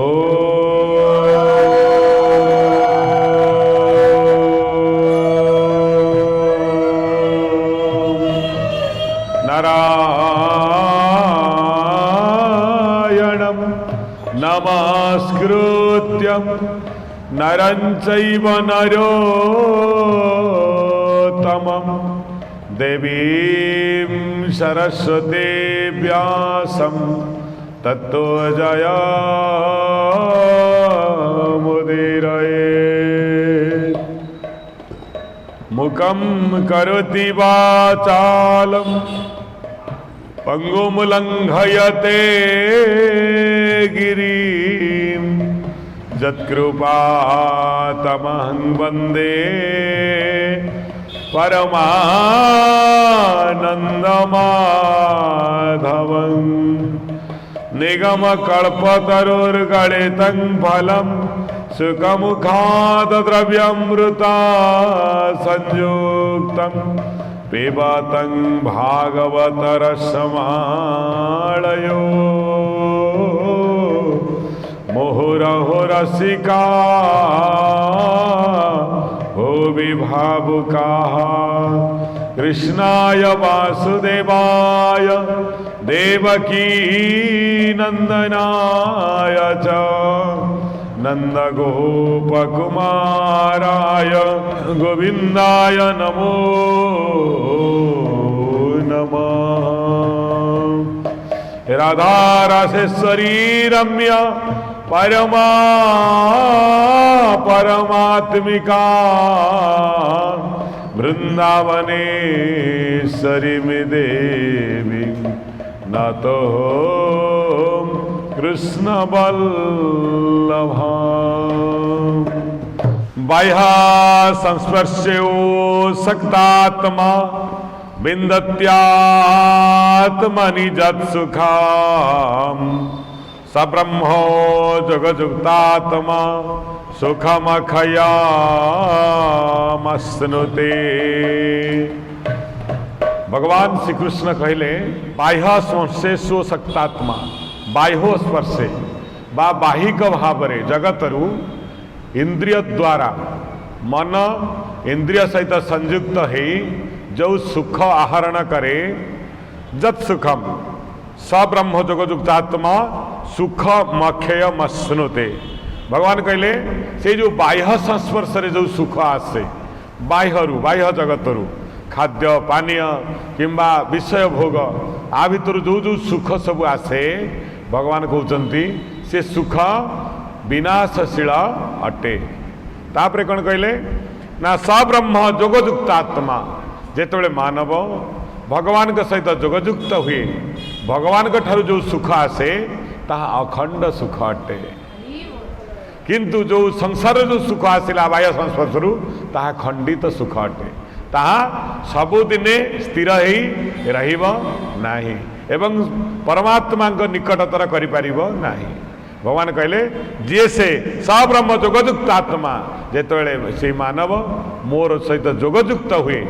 ओ नारायणं नमस्कृत्यं नरं चैव नरोत्तमं देवीं सरस्वतीं व्यासं ततो जयमुदीरयेत्। मुखं करोति वाचालं पंगुं लंघयते गिरिं यत्कृपातमहं वन्दे परमानन्दमाधवं। निगमकल्पतरुर्गलितं फलं सुखमुखात् द्रव्यामृता संयुक्तं पिबतं भागवतरसमालयो मुहुरहो रसिका भुवि भावुकाः। कृष्णाय वासुदेवाय देवकी नंदनाय च नंदगोपकुमाराय गोविंदाय नमो नमः। राधा रासेश्वरी रम्या परमात्मिका वृंदावनेश्वरी देवी नतो कृष्ण बल्लभा। बाह्य संस्पर्शो सक्तात्मा विन्दत्यात्मनि जत्सुखाम् सब्रह्मो जगजुक्तात्मा सुखमखयामश्नुते। भगवान श्री कृष्ण कहले बाह्य स्पर्शे स्वशक्तात्मा बाह्य स्पर्शे बा बाहिक भाव जगतरु इंद्रिय द्वारा मन इंद्रिय सहित संयुक्त है जो सुख आहरण करे जत सुखम सब्रह्म जगजुक्तात्मा सुख मक्षय मश्नुते। भगवान कहले से जो बाह्य संस्पर्श जो सुख आसे बाह्य जगतरु खाद्य पानीय किंबा विषय भोग आ भितर जो जो सुख सब आसे भगवान कहते से सुख विनाशशील अटे। तापरे कौन कहले ना सब्रह्म जोगजुक्तात्मा जेतबेले मानव भगवान के सहित जोगजुक्त हुए भगवान के ठारू जो सुख आसे ताहा अखंड सुख अटे। किंतु जो संसार जो सुख आसिला बाह्य संस्पर्शरु ताहा खंडित सुख अटे। ताहा सबुदिने स्थिर ही रहिबो नाही एवं परमात्मा निकटतर करि परिबो नाही। भगवान कहले जी से सब्रह्म जोगजुक्त आत्मा जेतबेले से मानव मोर सहित जोगजुक्त हुए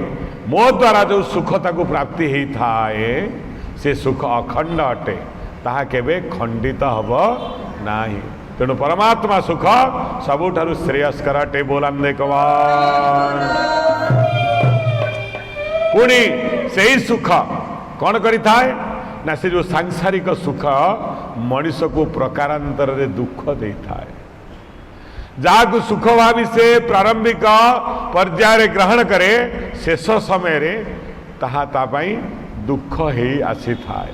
मो द्वारा जो सुखता को प्राप्ति ही थाए से सुख अखंड अटे ताहा केबे खंडित हब नाही। तेणु परमात्मा सुख सबुठारु श्रेयस्कर अटे। बोलांदे कवान पुणी सही सुख कौन करी थाए ना से जो सांसारिक सुख मनुष्य को प्रकारांतर रे दुख दे थाए। जहाँ सुख भावी से प्रारंभिक पर्याय ग्रहण करे शेष समय रे ताहा तापाई दुख ही आसी थाए।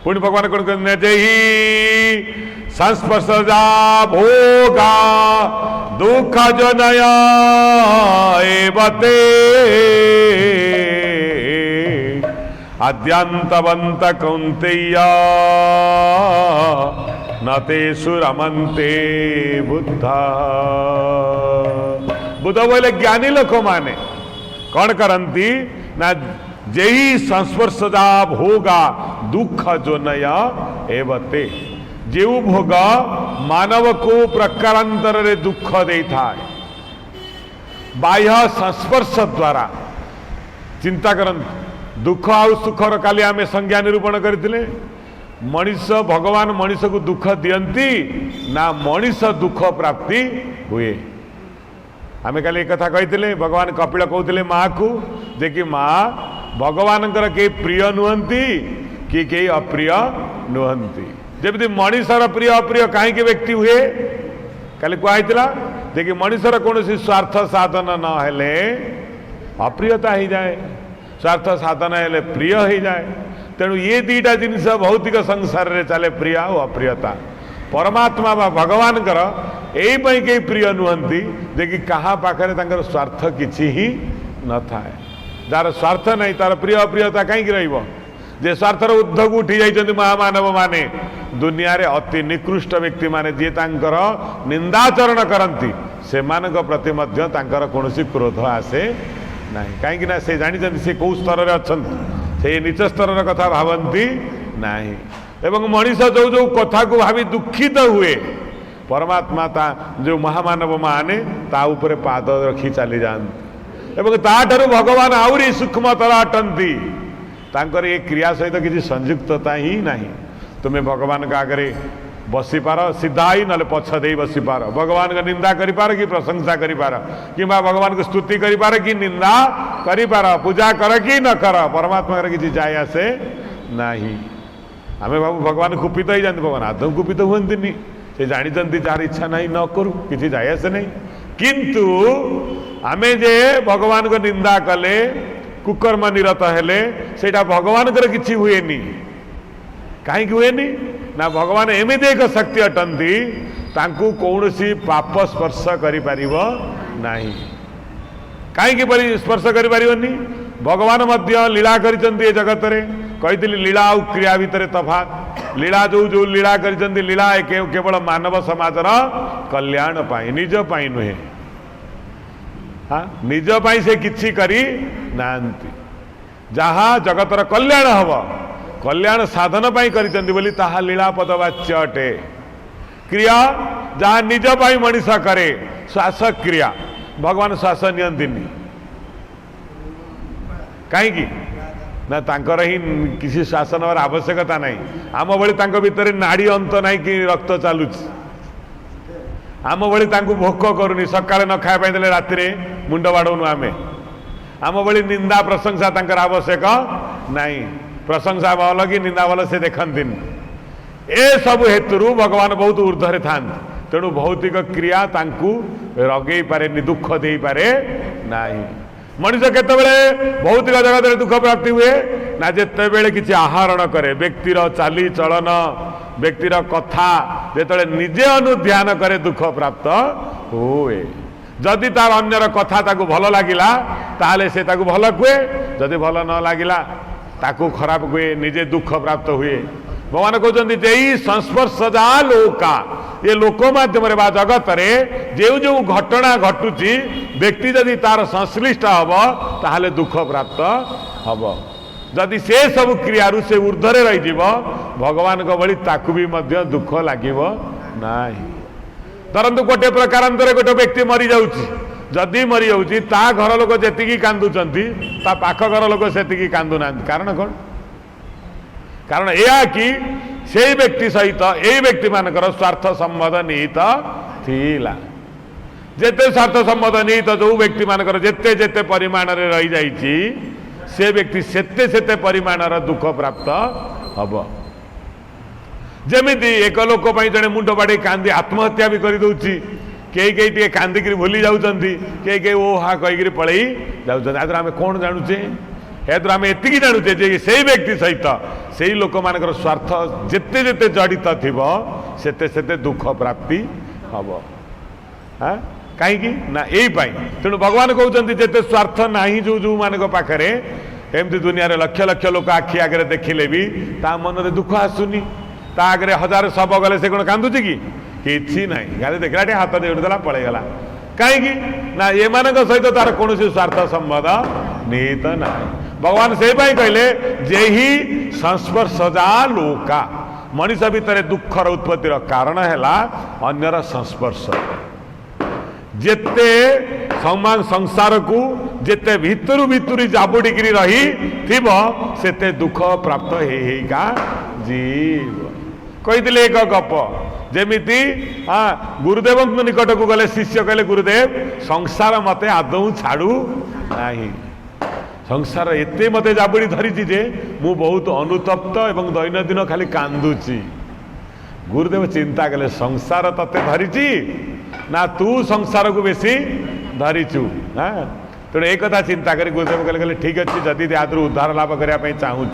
पुण्य भगवान कौन कहते जही संस्पर्श जा भोगा दुख जनया एवते आद्यंतवंत कौंतेया नतेषु रमन्ते बुद्धा। बुद्ध बोले ज्ञानी लोक माने कौन करती ना जेही संस्पर्शदा भोगा दुख जो नया एवते जेउ भोग मानव को प्रकारांतर रे दुख दे थाए बाह्य संस्पर्श द्वारा। चिंता करंतु दुख आउ सुखर काली आमे संज्ञा निरूपण करथिले मनीष भगवान मनीष को दुख दियंती ना मनीष दुख प्राप्ति हुए। आमे काली एक कथा कही भगवान कपिल कहते माँ को जे कि माँ भगवान के प्रिय नुहंती कि कई अप्रिय नुहंती। जमी मनीषर प्रिय अप्रिय कहीं व्यक्ति हुए काली कहला जे कि मनीषर कौन स्वार्थ साधन न हेले अप्रियता हो जाए, स्वार्थ साधन हेले प्रिय हो जाए। तेणु ये दीटा जिनस भौतिक संसार रे चले प्रिय और अप्रियता। परमात्मा बा भगवान यही कई प्रिय नुहंती जे कि कहा पाखरे तांकर स्वार्थ किछि ही न थाए। जार स्वार्थ नहीं तार प्रिय अप्रियता कहीं रहिबो। जे स्वार्थर उद्धव उठी जाइछन्ति महामानव माने दुनिया रे अति निकृष्ट व्यक्ति माने जे तांकर निंदाचरण करती से प्रति मध्य तांकर कौनसी क्रोध आसे नहीं। कहीं ना से जानी से कौ स्तर में अच्छा से नीच स्तर कथा भावती नहीं। एवं मनीष जो जो कथा को भावी दुखित हुए परमात्मा ता जो महामानव माने ता ऊपर पाद रखी चली जाती एवं ताठू भगवान आहरी सूक्ष्मतर अटंती। तांकर ये क्रिया सहित किसी संयुक्तता ही नहीं। तुम्हें भगवान का आगे बसी पार सीधा ही ना पछ दे बसी पार, भगवान का निंदा करि पार कि प्रशंसा करि पार कि भगवान को स्तुति करि पार कि निंदा करि पार, पूजा कर कि न कर, परमात्मा किसी जाए आसे नहीं। आमे बाबू भगवान कुपित ही जाते, भगवान आदौ कुपित हुए से जानी जार इच्छा नहीं न करू किसी जाए आसे नहीं। किंतु आमे जे भगवान को निंदा कले कुकर्म निरत हेले सेटा भगवान किसी हुए कहीं हुए ना। भगवान एमती एक शक्ति अटंती तांकू कौन सी पाप स्पर्श करि परिबो नहीं। कहीं स्पर्श करि परिबोनी। भगवान मध्य लीला करिसंती जगत रे कही लीला और क्रिया भितर तफात। लीला जो जो लीला करिसंती लीला केवल मानव समाजर कल्याण पाई, निज पाई नुहे। हाँ निज पाई से किछि करी नांती। जहाँ जगतर कल्याण हब कल्याण साधन पाई करिसंती बोली ताहा लीला पदवाच्य अटे। क्रिया जहाँ निज पाई मनीष करे श्वास क्रिया भगवान श्वास नियंतिनी कहीं ना तांकर ही किसी श्वास नवर आवश्यकता नहीं। आम भली तांको भितर नाड़ी अंत नहीं कि रक्त चालुची। आम भली तांको भोक करूनी सकाळे न खाया देले राति रे मुंड बाड़ौनु आमे। आम भली निंदा प्रशंसा तांकर आवश्यक नहीं। प्रशंसा भल कि निंदा भल से देखती। ए सब हेतु भगवान बहुत ऊर्ध्वे था। तेणु भौतिक क्रिया तांकु रगे पारे दुख दे पारे नहीं। मनुष्य केतबेले भौतिक जगत में दुख प्राप्ति हुए ना जिते बेले किसी आहरण करे व्यक्तिर चाली चलन व्यक्तिर कथा जिते निजे अनुध्यान करे दुख प्राप्त हुए। जदि तार अन्यर कथा ताकू भल लगिला ताले से ताकू भल कुए, जदि भल न लगिला ताकू खराब हुए, निजे दुख प्राप्त हुए। भगवान कहते जे संस्पर्श जा लोका ये लोक माध्यम जगत रे जो जो घटना घटुची व्यक्ति जदि तार संश्लिष्ट हम ताहले दुख प्राप्त हम। जदि से सब क्रिया से ऊर्ध्वे रही भगवान को भली ताकू भी मध्य दुख लगिब नाही। धरतु गोटे प्रकारांतर गोटे व्यक्ति मरी जाउची, जदि मरी जाउची ता घर लोक जेतिकी कांदुचंती ता पाख घर लोक सेतिकी कांदु ना। कारण कौन? कारण यह कि से व्यक्ति सहित यही व्यक्ति मानकर स्वार्थ संबंध निहित थिला। जेते स्वार्थ संबंध निहित जो व्यक्ति मानकर जेते जेते परिमाण रे रही जाइछि से व्यक्ति सेते सेते परिमाणर दुख प्राप्त हब। जेमिति एक लोक पई जने मुंड बाड़ी कांदी आत्महत्या भी कर दउछि, कई कई टे कांदिक भूली जाउछंती, कई कई ओ हा कहिकरी पळई जाउछंती। आदर आमे कोन जानुछे एद्र आम एति जानुचे जे से व्यक्ति सहित से ही लोक मान स्वार्थ जेते जेते जड़ित थिबो सेते सेते दुख प्राप्ति हम। हाँ कहीं ना यही तेणु भगवान कहते जेते स्वार्थ नाही जो जो मान पाखे एमती दुनिया रे लक्ष लक्ष लोक आखि आगे देखिले भी ता मन रे दुख आसुनी। ता आगे हजार शब गले से कौन कांदुची कि ना गाड़ी देखला टे हाथ देला पलैगला कहीं ना ये सहित तार कौन स्वार्थ संबंध निहित ना। भगवान से कहले जे ही संस्पर्श जा लोका मनीष भितर दुखर उत्पत्तिर कारण है अन्यर संस्पर्श। जेते संसार को जेते भितरु भितरी जाबुड़ी रही थिबो सेते दुख प्राप्त हेका जीव कही एक गप जमीती हाँ गुरुदेव निकट को गले शिष्य कहले गुरुदेव संसार मते आदौ छाड़ू नहीं संसार एते मते जाबुड़ी धरी जे मु बहुत अनुतप्त एवं दैनंदिन खाली कांदुची गुरुदेव चिंता कले संसार तते धरी ना तू संसार को बेसी धरीचु हाँ तेणु एक कथा चिंता करी गुरुदेव कहले ठीक अच्छे जदि आदर उद्धार लाभ करने चाहूँ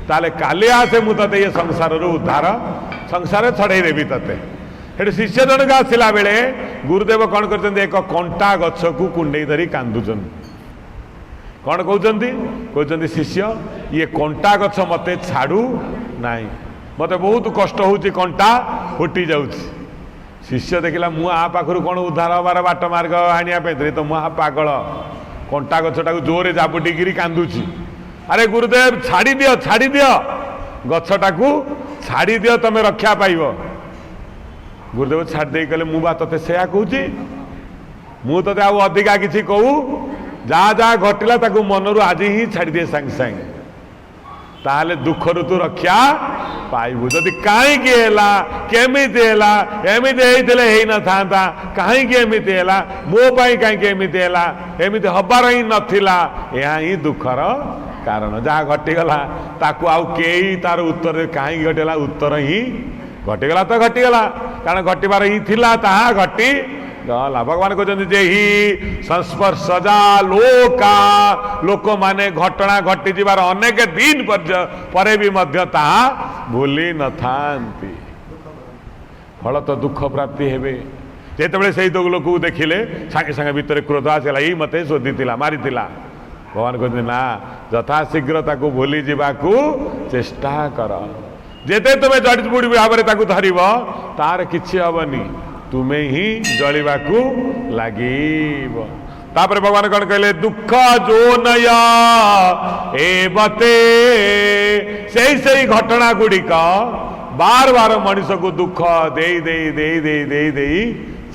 ताले काली आसे मु ते ये संसार उद्धार संसार छड़े देवी ते हेटु शिष्य जनक आसला बेले गुरुदेव कौन कर एक कंटा गछ को कुंडे धरी कांदुचन कौन कहते शिष्य ये कंटा गछ मते छाड़ू नाई मते बहुत कष्ट होची कंटा फुटी जाउची शिष्य देखला मु आ पाखरु कौन उद्धार हबार बाट मार्ग आनिया पे तो मुआ पागल कंटा गछटा को जोरे जाबुटिकी कांदुची अरे गुरुदेव छाड़ी दियो गछटा को छाड़ी दियो तमे रक्षा पाइब गुरुदेव छाड़ी दे कहले मु बा तते सेया कहूची मु तते आ अधिका किछि कहू जहाँ जहाँ घटिला ताकू मनरू आज ही छाड़ी दिए सांगे सांगे ताहले दुख रु तू रक्षा पाइबु जदि कहीं केमिति हैला एमिति हेइथिले हेइ न थांता कहीं एमिति हैला मो पई कहीं एमिति हैला एमिति हबार ही नथिला या ही दुखर कारण जहाँ घटीगला ताकू आउ केही तार उत्तर कहीं घटेला उत्तर ही घटीगला तो घटीगला कारण घटिबार ही थिला ताहा घटी गला भगवान कहते जे ही संस्पर्शजा लोका लोक माने घटना घटी जीवार अनेक दिन पर भी मध्य ताहा भूली न थांती फल तो दुख प्राप्ति हेबे जेतेबेले सेही तो लोक देखिले सांगे सांगे भितर क्रोध आसला ई मते शोधितिला मारितिला भगवान कहते ना यथाशीघ्र ताकू भूली जीवाकू चेष्टा कर जेते तुमे जड़ीबुड़ी भाव में ताकू धरिब तार किछि हबनी तुम्हें ही जलिबाकू लागिब तापर भगवान कौन कहले दुख जो नया एवते से घटना गुड़िक बार बार मनीष को दुख दे दे दे दे दे दे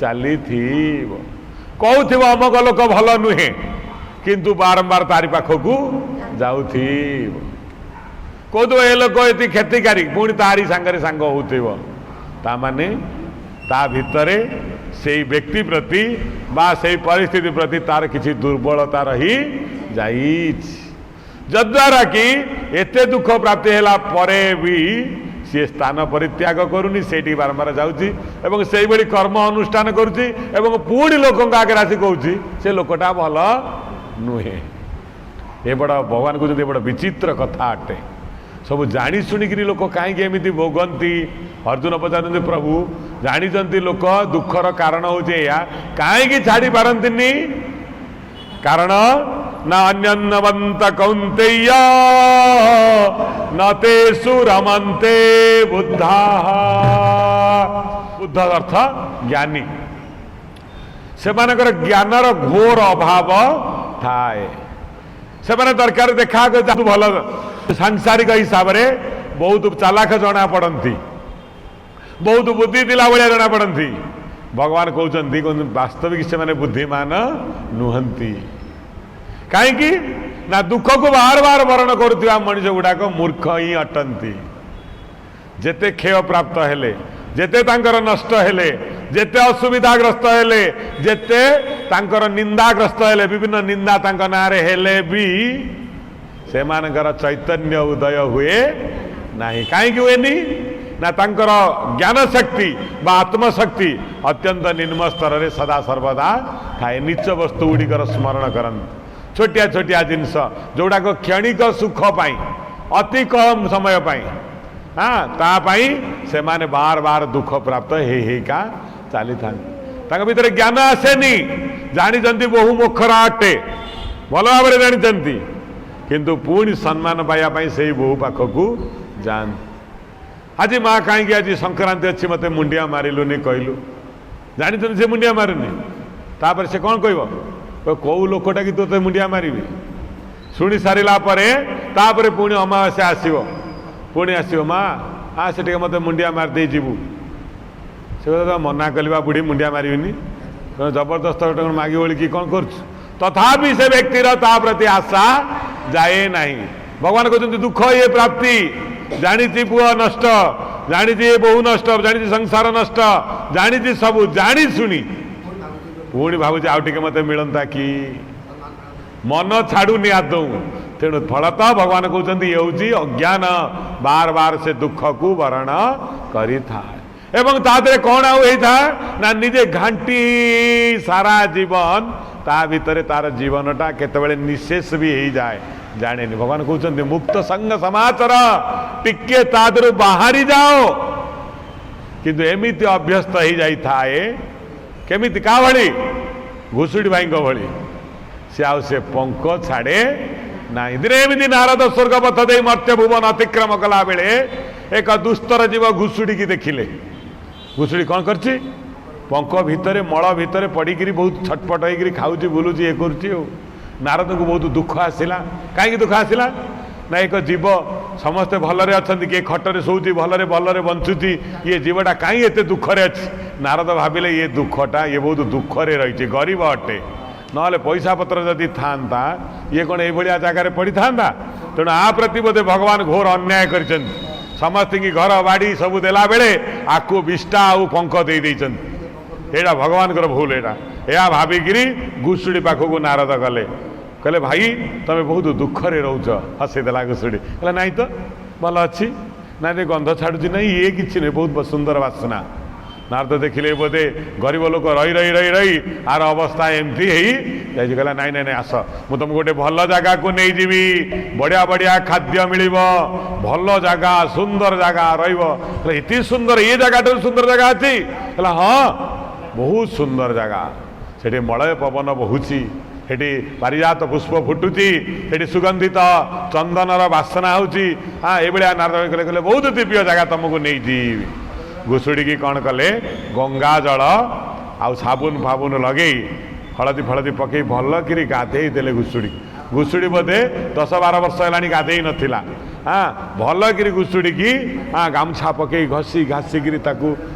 चली कहूब अमक लोक भल नुहे किंतु बारंबार तारी पाखकू जाऊ कौन ए लोक ये क्षतिकारी पुणी तारी सांगरे सांग होता माने ता भितरे से व्यक्ति प्रति बा से परिस्थिति प्रति तार किसी दुर्बलता रही जद्वारा कि एते दुख प्राप्ति हैला परे भी सी स्थान परित्याग करूनी से बारंबार जाऊँगी एवं से बड़ी कर्म अनुष्ठान करुच्ची एवं पुणी लोकों आगे आसी कहूँ से लोकटा भल नुहे ये बड़ा भगवान को बड़ा विचित्र कथा अटे सब जानी शुणिकी लोक कहीं एमती भोगती अर्जुन पचारते प्रभु जानी लोक दुखर कारण हूँ कहीं छाड़ी पारती कारण न अन्यन्नवंत कौंतेय न तेषु रमन्ते बुद्धा बुद्ध अर्थ ज्ञानी से ज्ञानर घोर अभाव थाए से दरकार देखा भल सांसारिक हिसाब से बहुत चालाक जना पड़ती बहुत बुद्धि दिला भाया जना पड़ती भगवान कहते वास्तविक से बुद्धिमान नुहंती कहीं ना दुख को बार बार वर्ण करुवा मनुष्य गुड़ाक मूर्ख ही अटंती जेते क्षय प्राप्त हेले जेते तांकर नष्ट हेले जेते असुविधाग्रस्त हेले जेते तांकर निंदाग्रस्त हेले विभिन्न निंदा तांका नारे हेले भी से मानकर चैतन्य उदय हुए नहीं कहीं हुएनी ना तांकर ज्ञान शक्ति बा आत्मशक्ति अत्यंत निम्न स्तर में सदा सर्वदा थाए नीच वस्तु गुड़िकर स्मरण करते छोटिया छोटिया जिनस जोड़ाक क्षणिक सुख पाई अति कम समय पाई हाँ तापाई से माने बार बार दुख प्राप्त हेका चली था भीतर ज्ञान आसेनी जानी बहु मुखरा अटे भल भाव जानी किंतु पुणी सम्मान पाइबापी से बहु पाखक जान आज माँ कहीं आज संक्रांति अच्छी मत मुंडिया मारिलुनि कहलु जानी से मुंडिया मारुनि तापर से कौन कह कौ लोकटा कि तोते मुंडिया मारि शुणी सारा तापर पुणी अमावास्या आसो पुणी आसो माँ आ से मत मुंडिया मारिदे जीवु से मना कल बुढ़ी मुंडिया मारिनी जबरदस्त मागी बोली कि कौन कर तथापि से व्यक्तिर ता प्रति आशा जाए नहीं भगवान कहते दुख ये प्राप्ति जानी पुआ नष्ट, जानी बहु नष्ट, जानी संसार नष्ट, जानी सबू जानी शुणी पुणी भावुची आउ टिके मते मिलंता कि मन छाड़ुनी आदौ। तेणु फलतः भगवान कहते ये हूँ अज्ञान, बार बार से दुख को वरण करी थाए एवं तादरे कौन आउ होता ना निजे घांटी सारा जीवन ता भितर तार जीवनटा केतबेले निशेष भी हो जाए जाने। भगवान कहते मुक्त संग समाचार टिके तादर बाहरी जाओ, किंतु एमिति अभ्यस्त हो जाई थाए केमिति का भली घुसुड़ी भाई भली से आउ से पंख छाड़े ना। दिने एमती नारद स्वर्गपथ दे मर्त्य भुवन अतिक्रम कला बेले एक दुस्तर जीव घुसुड़ी की देखिले। घुसुड़ी कौन करछि पंख भितर मल भितर पड़िकी बहुत छटपट होकर खाऊँ बुलूँ ये करुच्ची। नारद को बहुत दुख आसला। कहीं दुख आसला ना एक जीव समस्ते भलरे अच्छा किए खटरे शोची भलरे भलरे बंचुची, ये जीवटा कहीं एत दुखरे अच्छी। नारद भाविले ये दुखटा ये बहुत दुखरे रही गरीब अटे, नहले पैसा पत्र जदि था ये कौन ये जगार पड़ी था। तेणु आ प्रति बोधे भगवान घोर अन्याय कर समस्त की घर बाड़ी सबू देला बेले आकु विष्टा आउ पंख दे यहाँ भगवान भूल यहाँ भाविकी घुसुड़ी पाखक नारद गले कहले भाई तुम बहुत दुखरे रोच। हसीदेला घुसुड़ी कहला नाई तो भल अच्छी ना गंध छाड़ुची ना ये किसी नहीं बहुत सुंदर बासना। नारद देखिले बोधे गरीब लोक रही रही रही रही आर अवस्था एमती है कहला नाई नाई नाई आस मु तुमको गोटे भल जगह को नहीं जीवी, बढ़िया बढ़िया खाद्य मिल भल जगह सुंदर जगह रही सुंदर ये जगह सुंदर जगह अच्छी कहला हाँ बहुत सुंदर जगह से मलय पवन बहुची हेटी पारिजात पुष्प फुटुची हेटी सुगंधित चंदनर बासना होची। हाँ ये नारद कहले कहले बहुत दिव्य जगह तुमको नहीं जीवी। घुसुड़ी की कौन कले गंगा जल आउ साबुन फाबुन लगे हलदी फलदी पकई भल कि गाधे देले घुसुड़ी। घुसुड़ी बोधे 10-12 वर्ष है गाधे नथिला। हाँ भल कि घुसुड़ी की हाँ गामछा पकई घसी घासिकी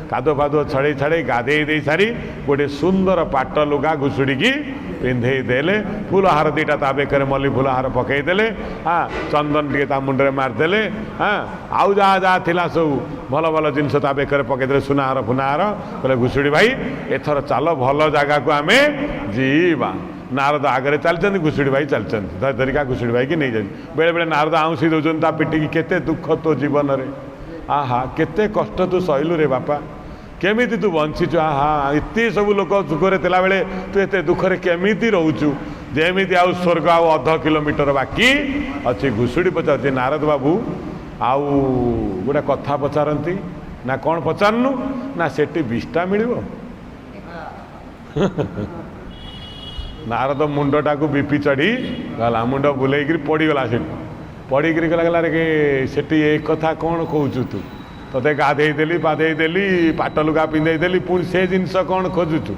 कादो फादो छड़े छड़े गाधे दे सारी गोटे सुंदर पाट लुगा घुसुड़ी की पिंधे देले, फूलहार दीटा ता बेकर मल्ली फूलहार पकई देले। हाँ चंदन टे ता मुंडे मारदेले। हाँ आउ जहाँ जहाँ थिला सब भल भल जिनस ता बेकर पकईदे सुनाहार फुनाहार कहले घुसुड़ी भाई एथर चल भल जगह को आमे जीवा। नारद आगे चलते घुसुड़ी भाई चलते धरिका घुसुड़ी भाई की नहीं जाए बेले बेले नारद आउंसी दौरान ता पिटी की केते दुख तो जीवन रे। आहा केते कष्ट तू सहलु रे बापा केमिति तू बंचीचु। आहा इतनी सब लोक सुखरे थिला बेले तू एते दुखरे केमिति रहूचु जेमिति आउ स्वर्ग आउ अध किलोमीटर बाकी अच्छी। घुसुड़ी पचार नारद बाबू आउ गोटे कथा पचारती ना कौन पचारनु ना सेठी विष्टा मिलिबो। नारद मुंडटा को बीपी चढ़ी गला मुंड बुलेक पड़गला से पड़क गला रे सेठी एक कथा कौन कहूँ तू तोते गाधे देली पाधे देली पाट लुगा पिंधे देली पुणी से जिनस कौन खोजुचु।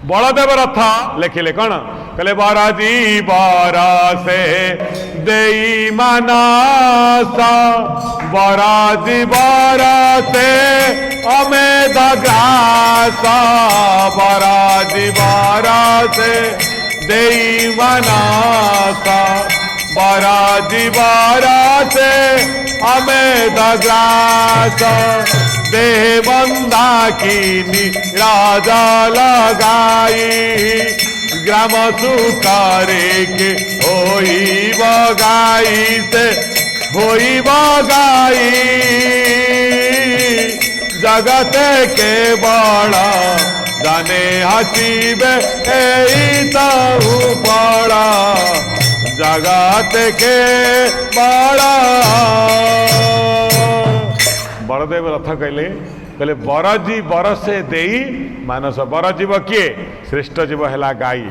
बलदेव रथ लिखिले कौन कहले बरजी बरसे देई मानस बरजी बरसे अमेध ग्रास बरजी बरसे देई मानस बरजी बरसे अमेध ग्रास देह बंदा की राजा लगाई ग्राम सुखारे के होई बगाई से होई बगाई जगत के बड़ा जाने हसीबे बड़ा जगत के बड़ा। बलदेव रथ कहले कहले बरजी बरसे देई मानस। बरजीव किए श्रेष्ठ जीव है गाई।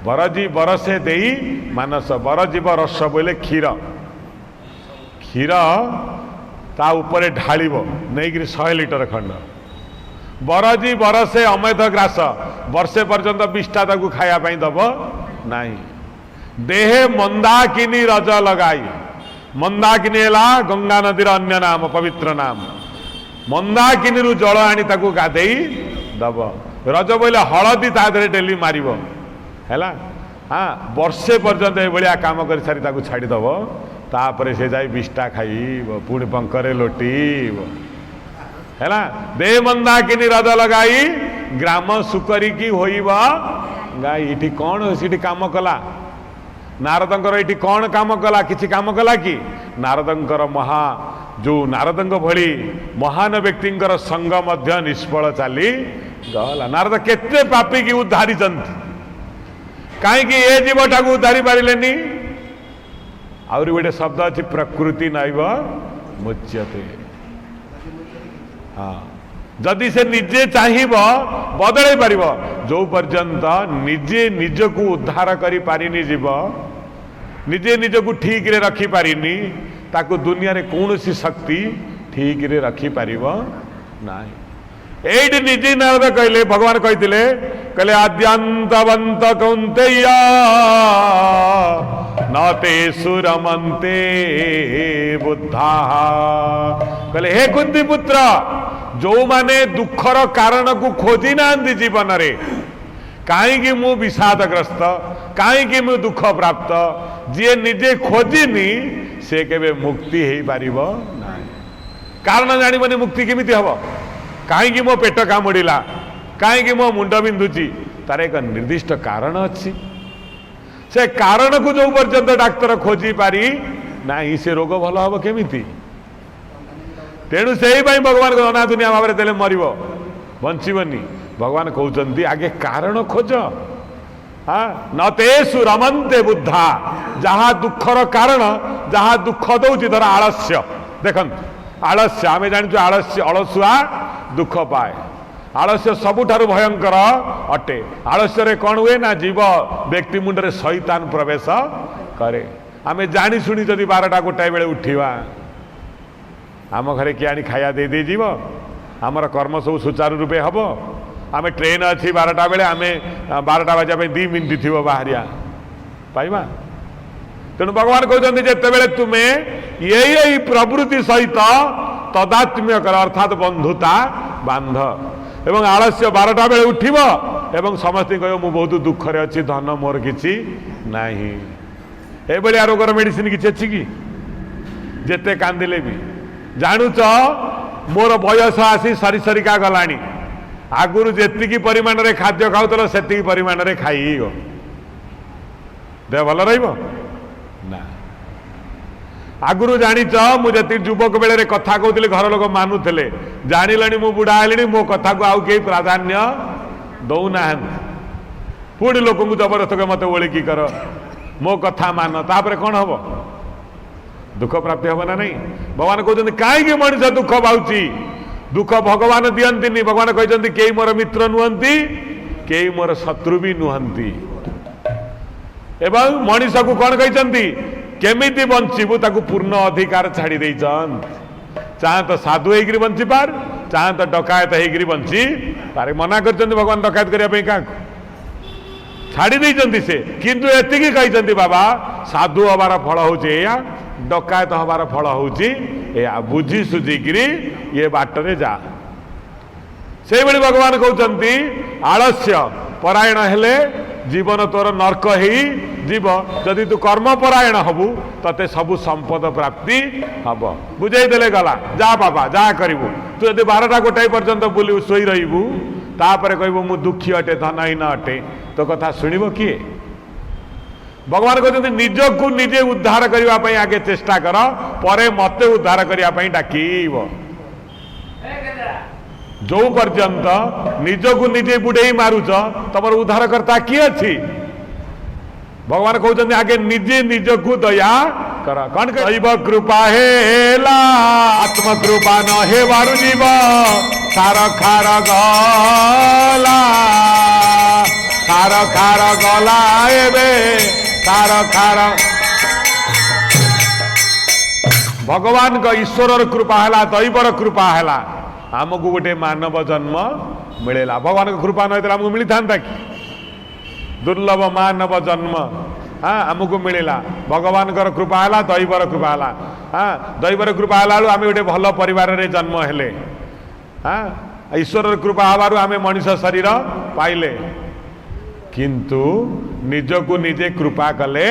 बरजी बरसे देई मानस बरजीव रस बोले क्षीर क्षीर ता ऊपर ढालिब नहीं 100 लिटर खंड। बरजी बरसे अमेध ग्रास वर्षे पर्यंत विष्टा ताकू खायापाई दब नहीं। देहे मंदाकिनी रज लगाई। मंदाकिनी है गंगा नदीर अन्य नाम पवित्र नाम। मंदाकिनी रु जल आनी ताकू गाधेई दब। रज बोले हलदी ता देहरे डेली मारिब है। हाँ वर्षे पर्यंत ये काम कर सारी ताकू छाड़ीदब तापर से जाई बिष्टा खाइब पुणी पंकरे लोटीब है दे मंदाकिनी रद लगाई ग्राम सुकरी की होइब गाई इटी कौन सी काम कला नारदंकर इटी कौन काम कला किसी काम कला कि नारदंकर महा जो नारदंक भली महान व्यक्तिंकर संग मध्य निष्फल चली गला नारद केते पापी की उद्धारी कहीं ए जीवटा को उद्धारी पारे आउरी गोटे शब्द अच्छी प्रकृति नैव मुच्यते हाँ जदि से निजे चाहिब बदल पार जो पर्यंत निजे निज को उद्धार करी पारिनी जीव निजे निज को ठीक रे रखी पारिनी ताकू दुनिया रे कौन सी शक्ति ठीक रे रखी पारिब नाही एडी निजे नारद कहले भगवान कहते कहले आद्यांतवंत कौंतेया न ते सुरमंते बुद्धा कहले हे कुंती पुत्र जो माने दुखर कारण को खोजी ना जीवन रे कहीं मु विषादग्रस्त कहीं मु दुख प्राप्त जी निजे खोजिनी से केबे मुक्ति हो पार ना कारण जानी मुक्ति केमिति हम कहीं मो पेट कामुड़ा कहीं मो मुंड बिंधुची तार एक निर्दिष्ट कारण अच्छी से कारण को जो पर्यंत डाक्तर खोजी पारी ना से रोग भल हम केमिति तेणु से भगवान को अना दुनिया भाव में मर बंचबनी भगवान कहते आगे कारण खोज हाँ न तेसु रमन्ते बुद्धा जहाँ दुखर कारण जहाँ दुख दौर धर आलस्य देख आलस्य आम जानी आलस्य अलसुआ दुख पाए आलस्य सबुठारु भयंकर अटे आलस्य रे कौन हुए ना जीव व्यक्ति मुंडरे शैतान प्रवेश करे आमे जानी शुणी जदि 12टा गोटाए बेले उठिवा आम घरे किए आनी खाया दे दे जीव आमर कर्म सब सुचारू रूपे हम आम ट्रेन अच्छी 12टा बेले आम 12टा बजा 2 मिनिट थी बाहरिया पाइबा तेणु भगवान कहते जिते तुम्हें यही प्रवृत्ति सहित तदात्म्य कर अर्थात बंधुता बांध एवं आलस्य 12टा बेले उठिब एवं समस्त कह मु बहुत दुखरे अच्छी धन मोर किछि नाही ए रोगर मेडिसिन किछि अछि कि जेते कांदिले भी जानुच मोर बयस आसी सरी सरिका गलानी आगुरु जेतिकी परिमाण रे खाद्य खाउतल सेतिकी परिमाण रे खाइयो देह भल रहिबो ना आगुरु जानिच मुझे युवक बेले कथा कहते घर लोक मानुले जानिलानी मु बुढ़ा हेली मो कथा को आउ कहीं प्राधान्य दौना पुणी लोक जबरदस्त मत ओलिकी कर मो कथा मान तापर कौन हम दुख प्राप्ति हम ना नहीं भगवान कहते कहीं मनुष्य दुख पाऊँच दुख भगवान दियंती भगवान कहते कई मोर मित्र नुहंती कई मोर शत्रु भी नुहंती एवं मनीष को कौन कहते केमिति बंचबू ताकू पूर्ण अधिकार छाड़ी दे चाहे तो साधु होकर बंची पार चाहे तो डकायत होकर बंची पारे मना कर भगवान डकायत करने क्या छाड़ी देते से किंतु एतिकी कहते बाबा साधु हबार फल हो डकायत हबार फल हो बुझी सुझिकी ये बाटरे जा से भगवान कहते आलस्य परायण हेले जीवन तोर नर्क ही जीव जदि तू कर्मपरायण हबु तते सबु संपद प्राप्ति हम बुझेदेले गला जा बाबा जा करू तू यदि 12टा गोटाए पर्यंत बुलू शोई रही तापर कहबू मु दुखी अटे धनहीन अटे तो कथा शुणव किए भगवान कहते निज को निजे उद्धार करने आगे चेष्टा कर परे मते उद्धार करने डाकिब जो पर्यंत निज को निजे बुढ़े मारुच तुम उद्धारकर्ता किए अच्छी भगवान कहते आगे निजे निज को दया कर कौन दैव कृपा हेला आत्मकृपा न हे बारु जीव सार खार गला खार खार गला एबे खार खार भगवान का ईश्वर कृपा है दैवर कृपा है आमको गोटे मानव जन्म मिलेला भगवान को कृपा नहीं आमको मिली था कि दुर्लभ मानव जन्म हाँ आमको मिलला भगवान कृपा है दैवर कृपा है हाँ दैवर कृपा है आम गोटे भल परिवार रे जन्म हेले हाँ ईश्वर कृपा हबार आम मनीष शरीर पाइले किंतु निज को निजे कृपा कले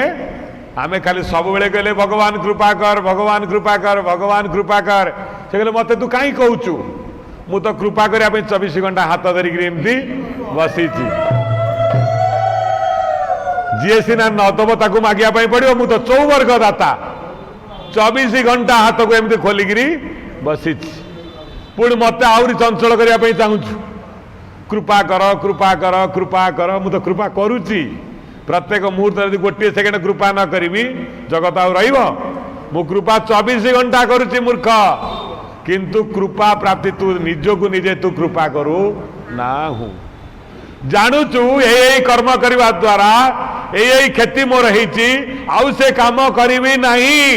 आमे खाली सब बेले कहले भगवान कृपा कर भगवान कृपा कर भगवान कृपा कर से कहले मते तू कहीं कहूचु मु तो कृपा करिया पे 24 घंटा हाथ धरिक एमती बसी जी सीना नदब ताकू मागिया पड़ो मु तो चौवर्ग दाता 24 घंटा हाथ को एमती खोलिक बसी पुणी मत आहरी चंचल करने चाहूँ कृपा कर कृपा कर कृपा कर मु तो कृपा करुच्ची प्रत्येक मुहूर्त यदि गोटे सेकेंड कृपा न करी जगत आउ मु कृपा 24 घंटा करुच्ची मूर्ख किंतु कृपा प्राप्ति तू निजको निजे तू कृपा करू ना हूँ जानुचु यही कर्म करने द्वारा यही क्षति मोर आउ से काम करी नहीं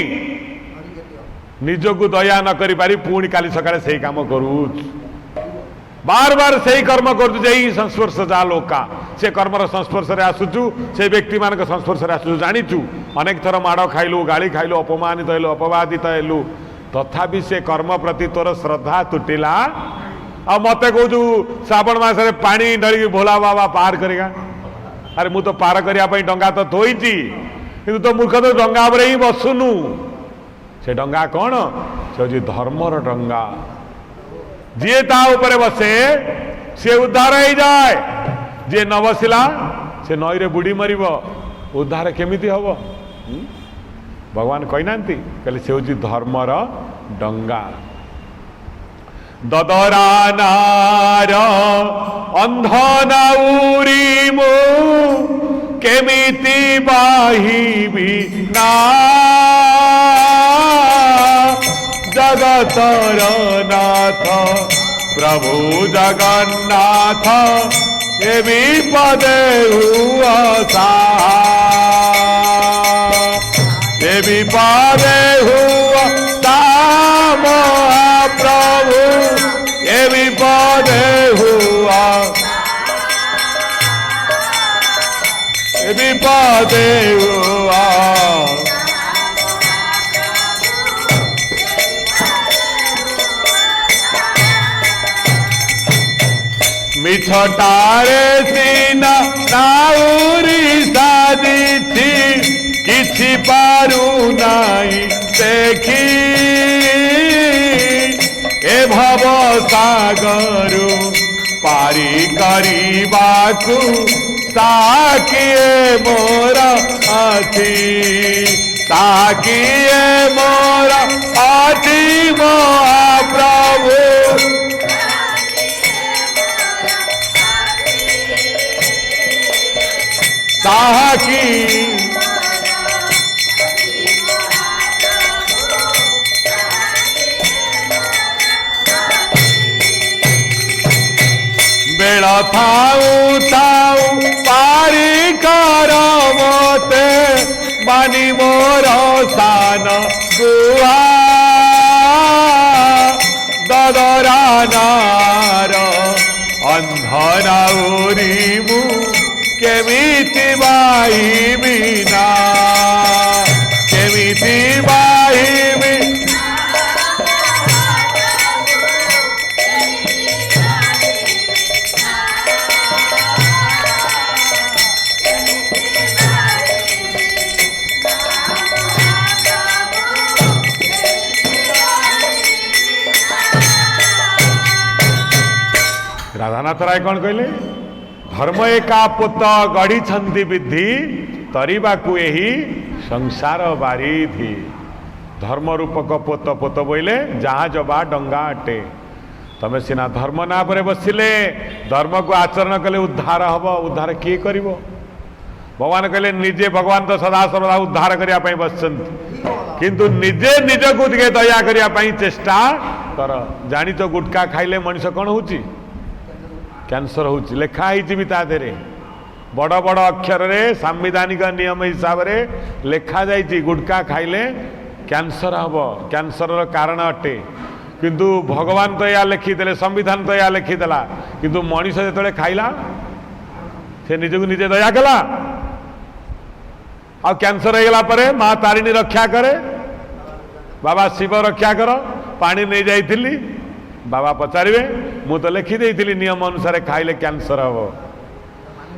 निजको दया न करी पारी पुणी काली सकाळे से काम करू बार बार से कर्म करूँ संस्पर्श जा लोका से कर्मर संस्पर्श रे आसुचु से व्यक्ति मान संस्पर्श रे आसुचु जानिचु अनेक थर माड़ खाइलु गाली खाइलु अपमानित हेलु अपवादित हेलु तथापि से कर्म प्रति तोर श्रद्धा तुटिला आ मत कहू श्रावण मसरे पानी ढलिकी भोला बाबा पार करेगा अरे मु तो पार करने डंगा तो थोइची किंतु तो मूर्ख तो डंगा पर ही बसुनु से डंगा कौन से हूँ धर्मर डंगा जी ता ऊपर बसे सी उद्धार हो जाए जी न बसिला से नई रे बुड़ी मर उद्धार केमिति हम भगवान कही ना कहले से हूँ धर्मर डंगा ददरा नार अंधनाउरी मो केमिति बाहिबी ना जगतर नाथ प्रभु जगन्नाथ ये विपदे हुआ ये विपदे हुआ प्रभु ये विपदे हुआ ये विपदे हुआ मिछटारे सीना नाउरी सादी थी किछि पारू नाई देखी ए भव सागरु पारी करिबाकु ताकिए मोर आखि ताकिए मोर आखि महाप्रभु ताकि बेड़ा थाऊ थाऊ पारी कर मते बानी मोर सान गुआ ददरा नार अंधनाउरी मु केमिति बाहिबी ना केमिति बाहिबी राधानाथ राय कौन कहले धर्म एका पोत गढ़ी छंदी विधि तरीबाकू यही संसार बारिधि धर्म रूपक पोत पोत बोले जहाज बा डंगा अटे तमें सीना धर्म ना पर बसिले धर्म को आचरण कले उद्धार हम उद्धार किए कर भगवान कहले निजे भगवान तो सदा सर्वदा उद्धार करने बस किंतु निजे निज को दया करने चेष्टा कर जानी तो गुटखा खाइले मनीष कौन हो कैंसर हो लेखाई भी ता देरे बड़ बड़ अक्षर रे सांविधानिक नियम हिसाब से लेखा जाइए गुटखा खाइले कैंसर हम कैंसर कारण अटे किंतु भगवान तो या लिखिदे संविधान तो या लिखिदेला किंतु मनीष जो खाइला से निजक निजे दया कला आ कैंसर हो गला परे माँ तारिणी रक्षा करे बाबा शिव रक्षा कर पानी नहीं जाइली बाबा पचारे मु तो लिखिदे नियम अनुसार खाइले कैंसर हम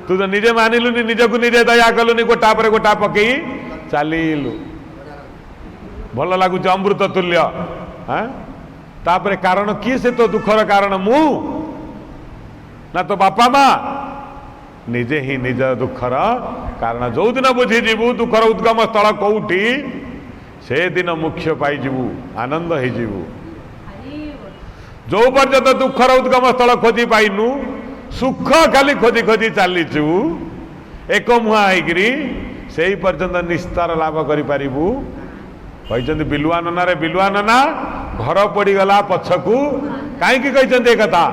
तू तो निजे मानिलुनि निजक निजे दया कलुनि गोटा पर गोटा पकई चलू भल लगुच अमृत तुल्य। हाँ तापर कारण किए से तो दुखर कारण मु ना तो बापा माँ निजे ही निज दुखर कारण जो दिन बुझीजु दुखर उद्गम स्थल कौटी से दिन मुख्य पाइबू आनंद हो जो पर्यंत दुखर उद्गम स्थल खोजी पाइनु सुख खाली खोजी खोजी चलीचु एक मुहा होकरी से पर्यंत निस्तार लाभ करूँ कहते बिलुआ नना रे बिलुआ नना घर पड़गला पछकू कहीं कथा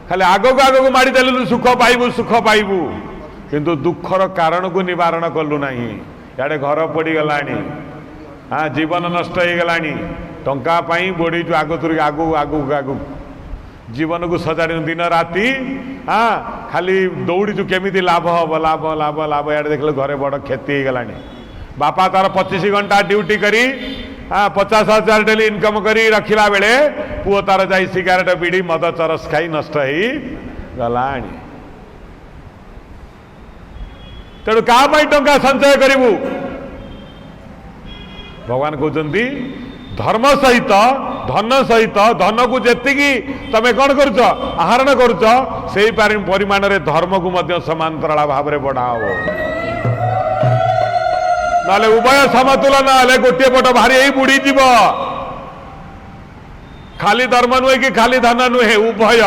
खाली आगक आगक माड़ी देलु सुख पाइबू किंतु दुखर कारण को निवारण कलु ना इे घर पड़गला हाँ जीवन नष्ट हो गला टंका बोड़ीचु आगतुरी आगू आगू आगू जीवन को सजाड़ दिन राति हाँ खाली दौड़ीचु केमी लाभ हम लाभ लाभ लाभ इे देख घरे बड़ क्षति हो गला बापा तार 25 घंटा ड्यूटी करी हाँ 50,000 डेली इनकम करी रखिला बेले पुओ तार जाई सिगारेट बीड़ी मद चरस खाई नष्ट ही गला तेणु क्या टंका संचय करू भगवान कहते धर्म सहित धन सहित धन को जी तमें कौन कर आहरण कर परिमाण रे धर्म को मध्य समांतराल भाव में बढ़ाओ ना उभय समतुलन हेले गोटे पट भारी ही बुड़ी जीव खाली धर्म नुहे कि खाली धन नुहे उभय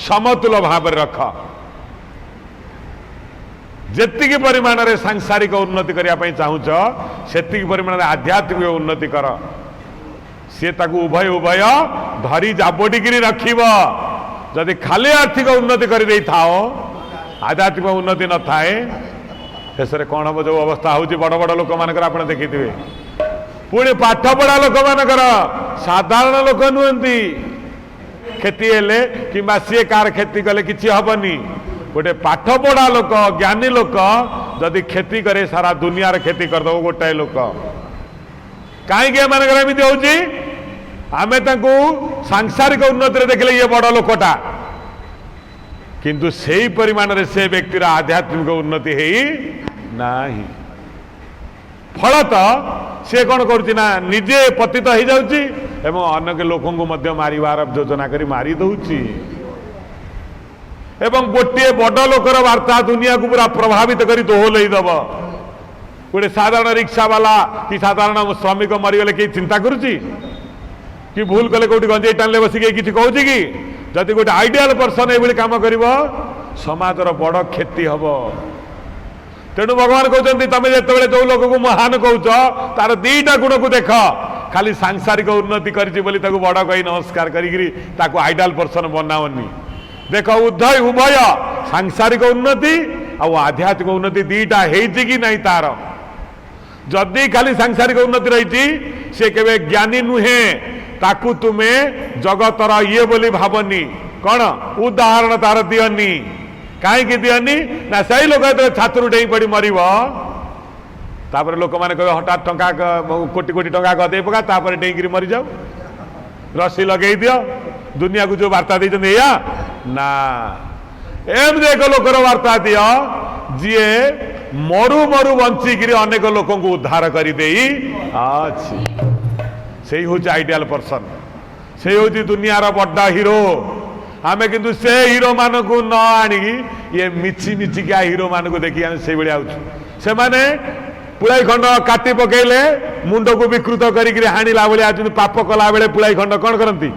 समतुल भाव में रख जेतिकी परिमाण रे सांसारिक उन्नति करने चाहूच से परिमाण आध्यात्मिक उन्नति कर सी ताकू उभय उभय धरी जाबड़िकी रखिब जदि खाली आर्थिक उन्नति कर दे थाओ आध्यात्मिक उन्नति न थाए शेष में कौन हम जो अवस्था हूँ बड़ बड़ लोक मान आप देखिथे पुणी पाठ पढ़ा लोक मान साधारण लोक नुहति क्षति हेले कि सी कार क्षति कले कि हेनी गोटे पाठ पढ़ा लोक ज्ञानी लोक जदि क्षति करे सारा दुनिया क्षति करदे गोटाए लोक कहीं एमती होमें सांसारिक उन्नति देखले ये बड़ लोकटा किंतु से ही परिमाण रे से व्यक्तिर आध्यात्मिक उन्नति है नहीं फलत सी कौन करुना निजे पतित हो जाउची एवं अनेक लोकों को मध्य मारिवार योजना करी मारी दउची एवं गोटे बड़ लोकर वार्ता दुनिया को पूरा प्रभावित करी दोहलई दब गोटे साधारण रिक्शा वाला कि साधारण श्रमिक मरीगले कहीं चिंता करुची कि भूल कले कौटी गंजे टाणले बसिक किसी कहूँ कि जदि गोटे आइडियल पर्सन ये कम कर समाजर बड़ क्षति हम तेणु भगवान कहते तुम जो जो लोक को महान कौच तार दीटा गुण को देख खाली सांसारिक उन्नति करी बड़ कही नमस्कार कर आइडियल पर्सन बनाओनी देख उभय सांसारिक उन्नति आ आध्यात्मिक उन्नति दीटा कि नहीं तार जदि खाली सांसारिक उन्नति रही सी केवे ज्ञानी नुहे ताकू तुम्हें जगतर ये बोली भावनी कौन उदाहरण तार दियनी कहीं दियनी ना सही लोक छात्र डे पड़ी मर लोक मैंने कहे हठात टंका कोटी कोटी टंका गदे पका तापर डेईकरी मरी जाओ रस्सी लगे दियो दुनिया को जो वार्ता देते या ना एम एक लोकर वार्ता दियो जी मरु मरु बंचिकी अनेक लोक उद्धार करदे से हूँ आइडियल पर्सन से हूँ दुनियार बड़ा हीरो आमे किंतु से हीरो मान को न आनिकी ये मिची मिचिका हीरो मान को देखिए से भाया से माने पुलाई खंड काटी पकेले मुंड को विकृत करी हाणिला भाया पाप कला बेले पुलाई खंड कौन करती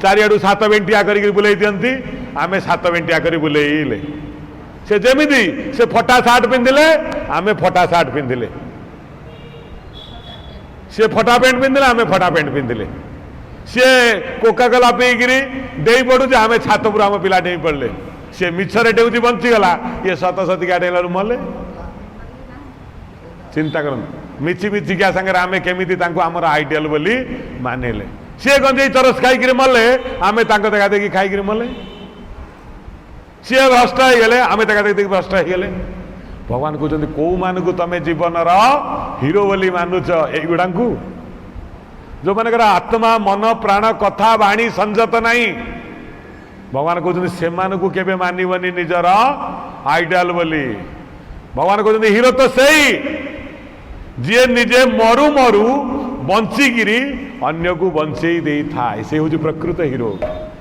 चारिआडू 7 बेंटिया कर बुले दिखती आमे 7 बेंटिया कर बुलेले से जमीती से फटा सार्ट पिंधिले आमे फटा सार्ट पिंधिले सी फटा पेंट पिंधिले आमे फटा पेंट पिंधिले सी कोका कोला पीकरी डेई पड़ू आमे छात पर आम पिला डेई पड़े सी मिछरे डेउची बंचीगला ये सत सतिका डेला मले चिंता कर मिची मिचिका सागर आमे केमिति तांको आमर आइडियल बोली मानिले सी गंजे चरस खाई मले आमे तांको देखा देखी खाई मले सी भ्रष्ट हो गले आमे देखा देखी भ्रष्ट हो गले भगवान कहते कौ मान को तुम जीवन हीरो बोली मानुच युड़ा जो मानकर आत्मा मन प्राण कथा वाणी संजत नहीं भगवान कहते से केवे मानवनी निजर आइडियल बोली भगवान कहते हीरो तो सही जी निजे मरु मरु बंचिकी अन्य को बंचई दे था से हूँ प्रकृत हिरो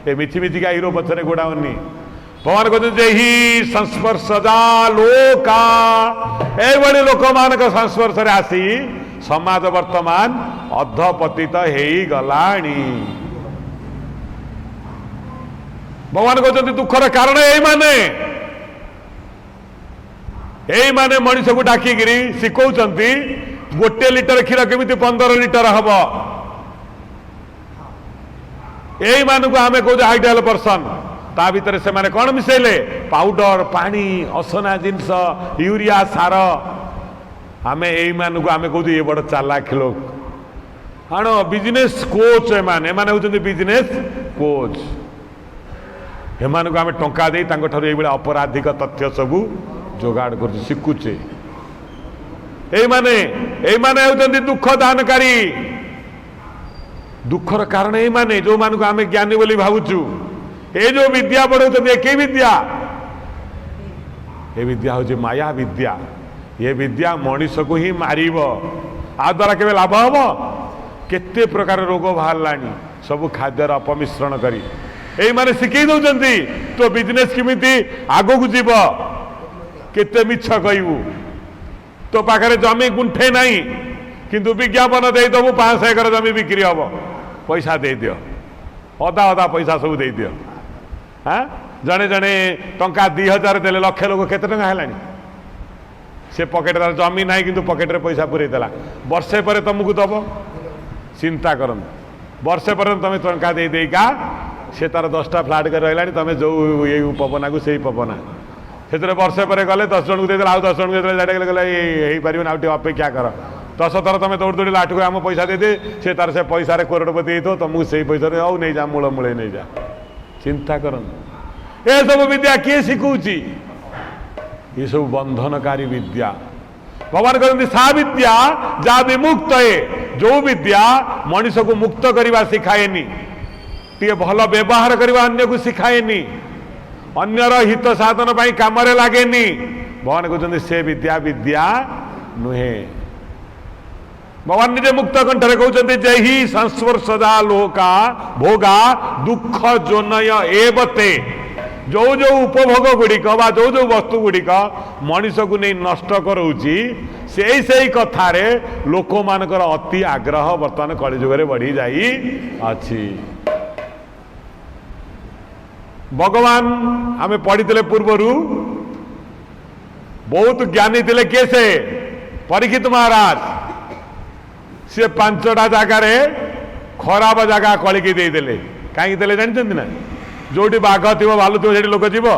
ए मिछि मिछिका हिरो पछरे गोड़ाओनी भगवान कहते ही संस्पर्शदा लोका एभली लोक मान संस्पर्श आसी समाज वर्तमान अधपतित हो गलानी भगवान कहते दुखर कारण यही माने मनीष को डाकिक शिखौंती गोटे लिटर क्षीर केमी 15 लिटर हम यही मानक आम कौ आइडियल पर्सन ता भितर से माने कौन मिसेले पाउडर पानी असना जिनस यूरिया सार आम यही मानक आम कौ ये बड़ चालाक लोक हाँ बिजनेस कोच एमाने होती बिजनेस कोच एम आम टंका दे अपराधिक तथ्य सबू जोगाड़ कर शिखुचे होती दुख दानकारी दुखर कारण यही माने जो मानक आम ज्ञानी बोली भावुचु ये जो विद्या पढ़ाते एक विद्या ये विद्या हूँ माया विद्या ये विद्या मनीष को ही मार आ द्वारा के लाभ हम केते प्रकार रोग बाहर सब खाद्यर अपमिश्रण करी यही माने शिखई दौरान तो बिजनेस किमिति आग को जीव केते मिछ कहबू तो पाखे जमी गुंठे नहीं किंतु विज्ञापन दे दबू 500 एकर जमी बिक्री हम पैसा दे दियो अधा अधा पैसा सब दे दियो हाँ जड़े जड़े टंका 2000 देले लक्ष लोक केते टंका हेलानी से पकेट तार जमी ना कि पकेट रे पैसा पूरे देला वर्षे पर तुमको दब चिंता करन वर्षे पर तुम टंका दे देका से तार 10टा फ्लाट कर रहा तुम जो ये पवना को से पवना से वर्षे पर गले 10 जन को देदेला आउ 10 जन को देदेला गले पार अपेक्षा कर 10 थर तुम दौड़ दौड़ी लाठ को आम पैसा दे से तार से पैसा करोड़पति हो तुमको से पैसा आओ नहीं जा मूल मूले नहीं जा चिंता कर ये सब विद्या किए शिखुची ये सब बंधनकारी विद्या भगवान कहते सा विद्या जहाँ विमुक्त है जो विद्या मनीष को मुक्त करने शिखाएनी टे भल व्यवहार करने अन्य को शिखाएनी अन्यर हित साधन पाई काम लगे भगवान कहते से विद्या विद्या नुहे भगवान निजे मुक्त कंठरे कहते जय ही संस्पर्शदा लोका भोगा दुख जोनय एवते जो जो उपभोग गुड़िक जो जो वस्तु गुड़िक मनीष को नहीं नष्ट करोची से कथार लोक मानकर अति आग्रह बर्तमान कलिजुगे बढ़ी जाई अछि भगवान आम पढ़ी पूर्वरु बहुत ज्ञानी थे किए से परीक्षित महाराज सी 5टा जगार खराब जगह कलिकी देदेले कहीं जानते ना जोटी बाघ थी भालू थी लोक जीव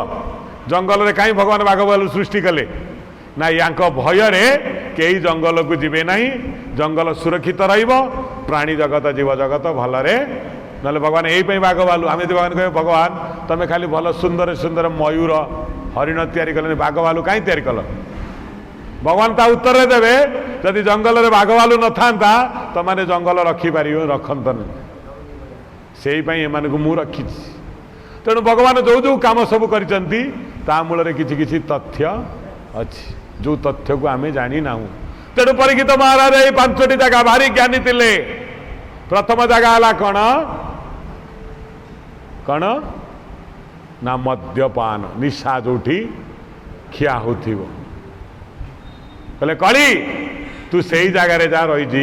जंगल में कहीं भगवान बाघ भालू सृष्टि कले ना या भयर कई जंगल को जीवे ना जंगल सुरक्षित प्राणी जगत जीव जगत भलरे ना भगवान यही बाघ भालू आम भगवान कहे भगवान तुम खाली भल सुंदर सुंदर मयूर हरिण तैयारी कल बाघ भालू कहीं तैयारी कल भगवान ता उत्तर देवे जदि जंगल में बाघ भालू न था तो मैंने जंगल रखिपार रखतन से मु रखी तेणु भगवान जो जो काम सब कर मूल किसी किसी तथ्य अच्छी जो तथ्य को आम जानी ना तेणु परीक्षित महाराज ये 5टी जगह भारी ज्ञानी थे प्रथम जगह है कौन कौन ना मद्यपान निशा जो खिया हो कहले कली तू से जगार जा रही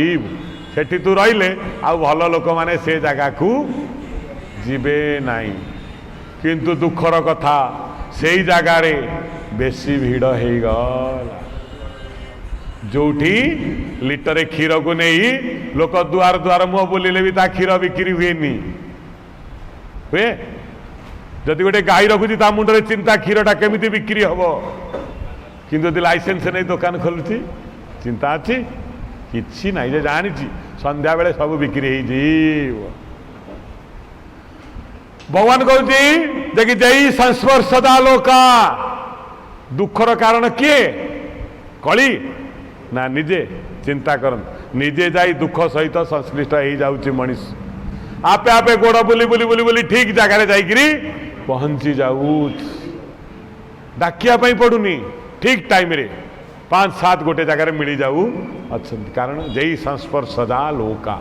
सेठी तू रहिले आ भल लोक माने से जगह को जीवे नहीं किंतु दुखर कथा से जगार बेसी भिड़ हो गला जोठी लिटरे क्षीर को नहीं लोक दुआर दुआर मुह बोलिले भी ता क्षीर बिक्री हुए हुए जदि गोटे गाई रखुची ता मुंडे चिंता क्षीरटा केमिति बिक्री हम किंतु यदि लाइसेंस नहीं दुकान खोलुची चिंता अच्छी किसी ना जे जानी संध्या बेले सब बिक्री हो भगवान कहती देखी जय संस्पर्शदा लोका दुखर कारण किए कली ना निजे चिंता करन निजे जाई दुख सहित संश्लिष्ट हो जाऊँ मनीष आपे आपे गोड़ बुली बुली बुली बुली ठीक जगार जाइकरी पहुंची जाऊ डाकिया पड़ुनी ठीक टाइम रे 5-7 गोटे जगार मिल जाऊ अच्छा कारण जई संस्पर्शजा लोका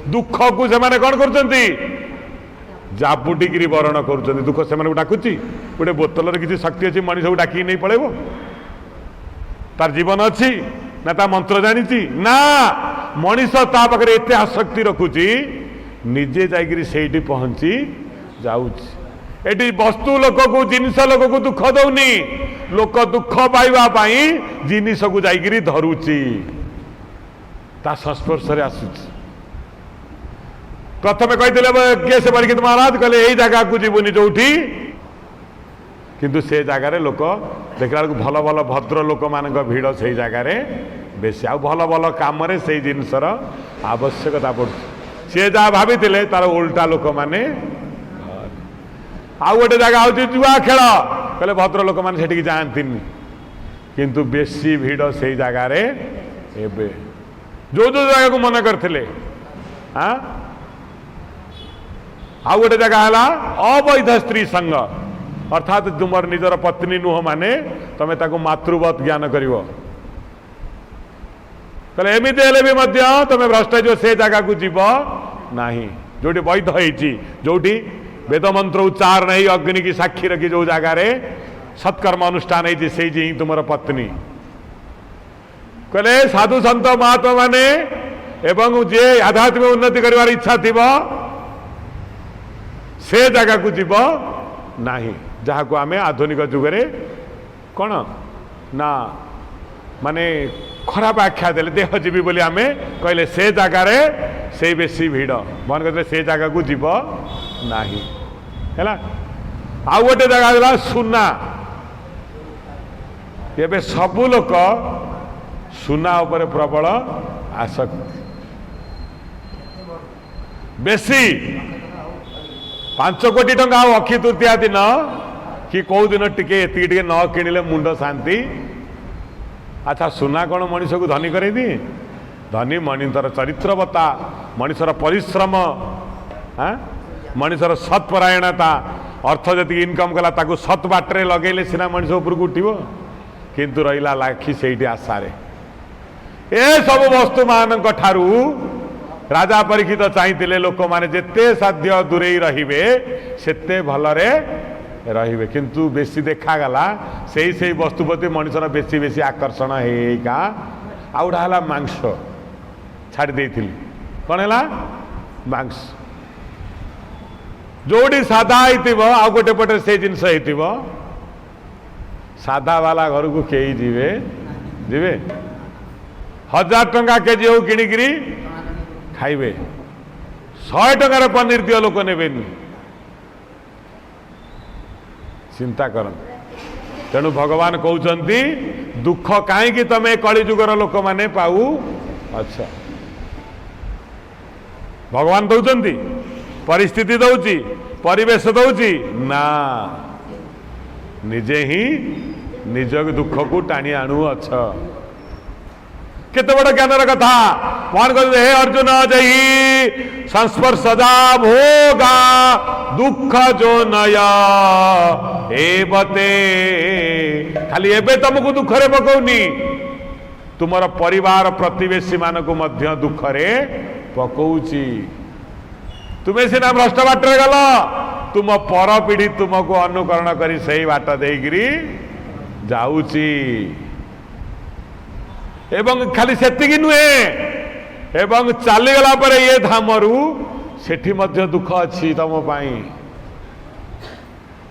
दुख को से कौन कर जाबुटिकी बरण कर दुख से डाकुची गोटे बोतल किसी शक्ति अच्छी मनीष को डाक नहीं पड़ेब तार जीवन अच्छी ना ता मंत्र जानी ना मनीष ता पाखे एत आसक्ति रखुची निजे जाकि पहुंची जाऊँ एटी वस्तु लोक को जिनिस लोक को दुख दौनी लोक दुख पाइबा जिनिस को जाकि धरुची ता संस्पर्श आसुची प्रथम कही से परीक्षित महाराज कहले यही जगह को जीवनी जो किंतु से जगार लोक देखला भल भल भद्र लोक मान भिड़ से जगार बेसी आ भल भल कम से जिनसर आवश्यकता पड़ सी जहाँ भाभी तार उल्टा लोक मैंने आउ गोटे जगह हूँ जुआ खेल कहले भद्र लोक मैंने से जाती किंतु बेसी भिड़ से जगार एबे जो जगह को मन करते हाँ आउ गोटे जगह है अवैध स्त्री संग अर्थात तुम निजर पत्नी नुह माने तमे ताको मातृवत ज्ञान कर एमती हेले भी तुम भ्रष्ट जो से जगह को जीव ना जो वैध हो वेद मंत्र उच्चार नहीं अग्नि की साक्षी रखी जो जगार सत्कर्म अनुष्ठान है ही तुम पत्नी कहले साधु सन्त महात्मा माने एवं जे आध्यात्मिक उन्नति कर इच्छा थी से जगह को जीव ना जहाँ को आम आधुनिक जुगे कौन ना माने खराब आख्या देले देहजीवी बोली आम कहले से जगार से बेसी भिड़ मन कहते से जगह को जीव ना आउ गोटे जगह सुना ये सबू लोक सुना उपर प्रबल आसक्ति बेसी 5 कोटी टंका अक्षी तृतीया दिन कि कौ दिन टिके न किणिले मुंड शांति अच्छा सुना कौन मनीष को धनी कर धनी मनीषर चरित्रवता मनीषर परिश्रम हाँ मनीषर सत्परायणता अर्थ जी इनकम कला ताकू सत् बाटे लगेले सीना मनीष उपरक उठिब किंतु रहा लाखी से आशारे ए सब वस्तु मान राजा परीक्षित चाहिए लोक मैंने जिते साध्य दूरे रे सेते भलरे रे किंतु बेसी देखागला से वस्तु प्रति मनीषर बेसी बेसी आकर्षण होगा आउटा है मांस छाड़ देती कौन है मांस जोड़ी साधा हो गोटे पटे से जिनस हो साधा वाला घर को कई जीवे जीवे 1000 टंका केजी हो किणिकी खाइबे 100 टंकार पनीर दियो लोक ने चिंता कर तेणु भगवान कहते दुख कहीं तमें कलिजुगर लोक मैंने पाऊ अच्छा भगवान दौरान परिस्थिति दौची परिवेश दौची ना निजे ही निज दुख को टाणी आणु अच्छा केते बड़ ज्ञानर कथा कौन कहते हे अर्जुन जही संस्पर्शदा भोगा दुख जो नया एवते खाली एबे तुमको दुखरे पकौनी तुमर परिवार प्रतिवेशी मान को मध्य दुखरे पकौची तुम्हें सीना भ्रष्ट बाटर गल तुम पर पीढ़ी तुमको अनुकरण करी सही बाट देगिरी जाऊची एवं खाली सेतिकी नुहे एवं चलीगला पर ये धामरू सेठी मध्य दुख अच्छी तुम पाई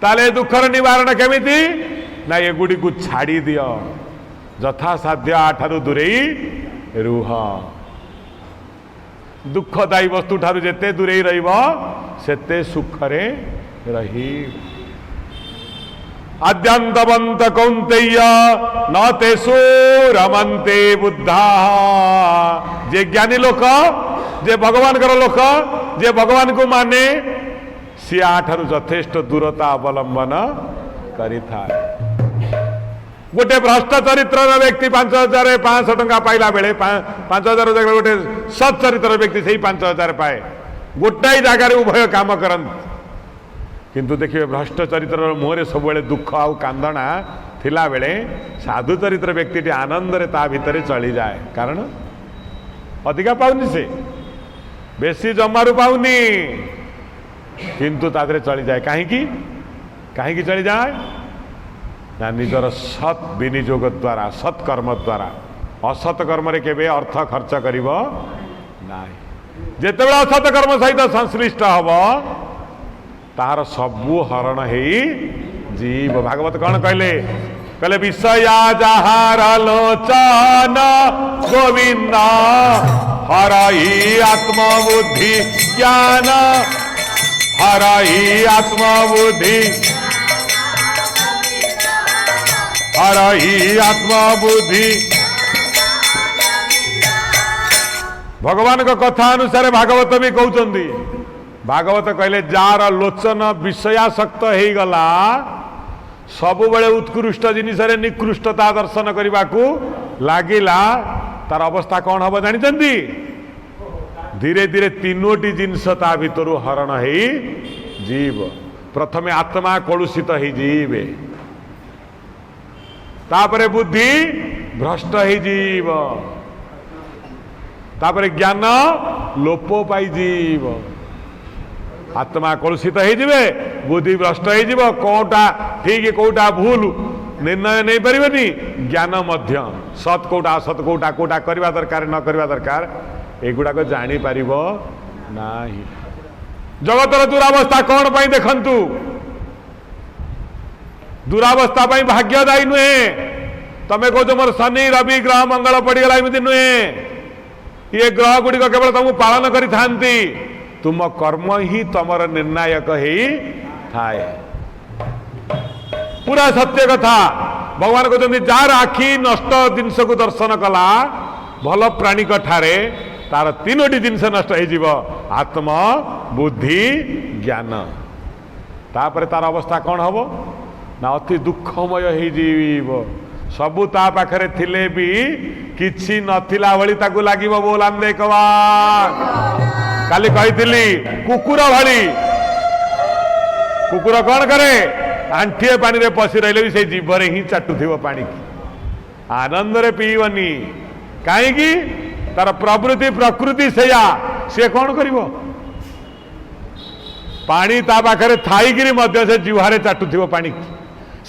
ताले दुखर निवारण केमिति ना ये गुड़ी को छाड़ी दियो यथा साध्य आठारु दूरे रुह दुखदायी वस्तु ठारू जेते दूरे रहिबो सेते सुखरे रही अद्यंतवंत कौंतेय न तेसु रमन्ते बुद्धा जे ज्ञानी लोक जे भगवान कर लोक जे भगवान को माने सी आठारु यथेष्ट दूरता अवलंबन करिथाए गोटे भ्रष्ट चरित्र व्यक्ति 5500 टंका पाइला बेले 5000 जगह गोटे सत् चरित्र व्यक्ति से 5000 पाए गोटाई जगार उभय काम करंत किंतु देखिए भ्रष्ट चरित्र मुहरे सब दुख आउ कांदना थिला बेले साधु चरित्र व्यक्ति आनंद रे ता भितर चली जाए कारण अधिका पाउनी से बेसी जमारू पाउनी किंतु तादरे चली जाए कहीं चली जाए ना निजर सत् विनियोग द्वारा सत्कर्म द्वारा असत कर्म रे केबे अर्थ खर्च करिव नाही जेतेबेला असत कर्म सहित संश्लिष्ट हब तार सबु हरण हेई जीव भागवत कौन कहले कहले विषया जहार लोचन गोविंद हरई आत्मबुद्धि ज्ञान हरई आत्मबुद्धि हरई आत्मबुद्धि भगवान का कथा अनुसार भागवत भी कहते भागवत कहले जार लोचन विषयासक्त हो गला सबु बेले उत्कृष्ट जिनिस निकृष्टता दर्शन करने को लगिला तार अवस्था कौन हम जानते धीरे धीरे तीनोटी जिनस ता भितर हरण हो जीव प्रथमे आत्मा कलुषित हो जीवे तापरे बुद्धि भ्रष्ट हो जीव तापरे ज्ञान लोप पाई जीव आत्मा कलुषित हो बुद्धि भ्रष्ट हो कौटा ठीक कौटा भूल निर्णय नहीं पारे ज्ञान मध्य सत कौटा असत कौटा कौटा करवा दरकार न करवा दरकार एगुड़ाक जापर ना जगतर दुरावस्था कौन पाई देखंतु दुरावस्था पाई भाग्य दायी नुहे तमें कौच मोर शनि रवि ग्रह मंगल पड़गला एमती नुहे ये ग्रह गुड़िक केवल तुमको पालन करी थांती तुम कर्म ही तमर निर्णायक ही थाए पूरा सत्य कथा भगवान कहते जार आखि नष्ट जिनस को दर्शन कला भल प्राणिक ठारे तार तीनोटी जिनस नष्ट हो आत्म बुद्धि ज्ञान तापर तार अवस्था कौन हम ना अति दुखमय हो सबू ता पाखरे थिले भी किछि नथिला भली ताकू लागिबो बोलाम देखवा काली कही कुकुर भली कुकुर कौन करे आंठिए पानी रे पशि रहिले भी से जीवरे ही चाटुथिबो पानी की आनंद रे पीवनी काहेकि तार प्रवृत्ति प्रकृति सेया से कौन करिवो पानी ता पाखरे थाईगिरी मध्य से जीवारे चाटुथिबो पानी की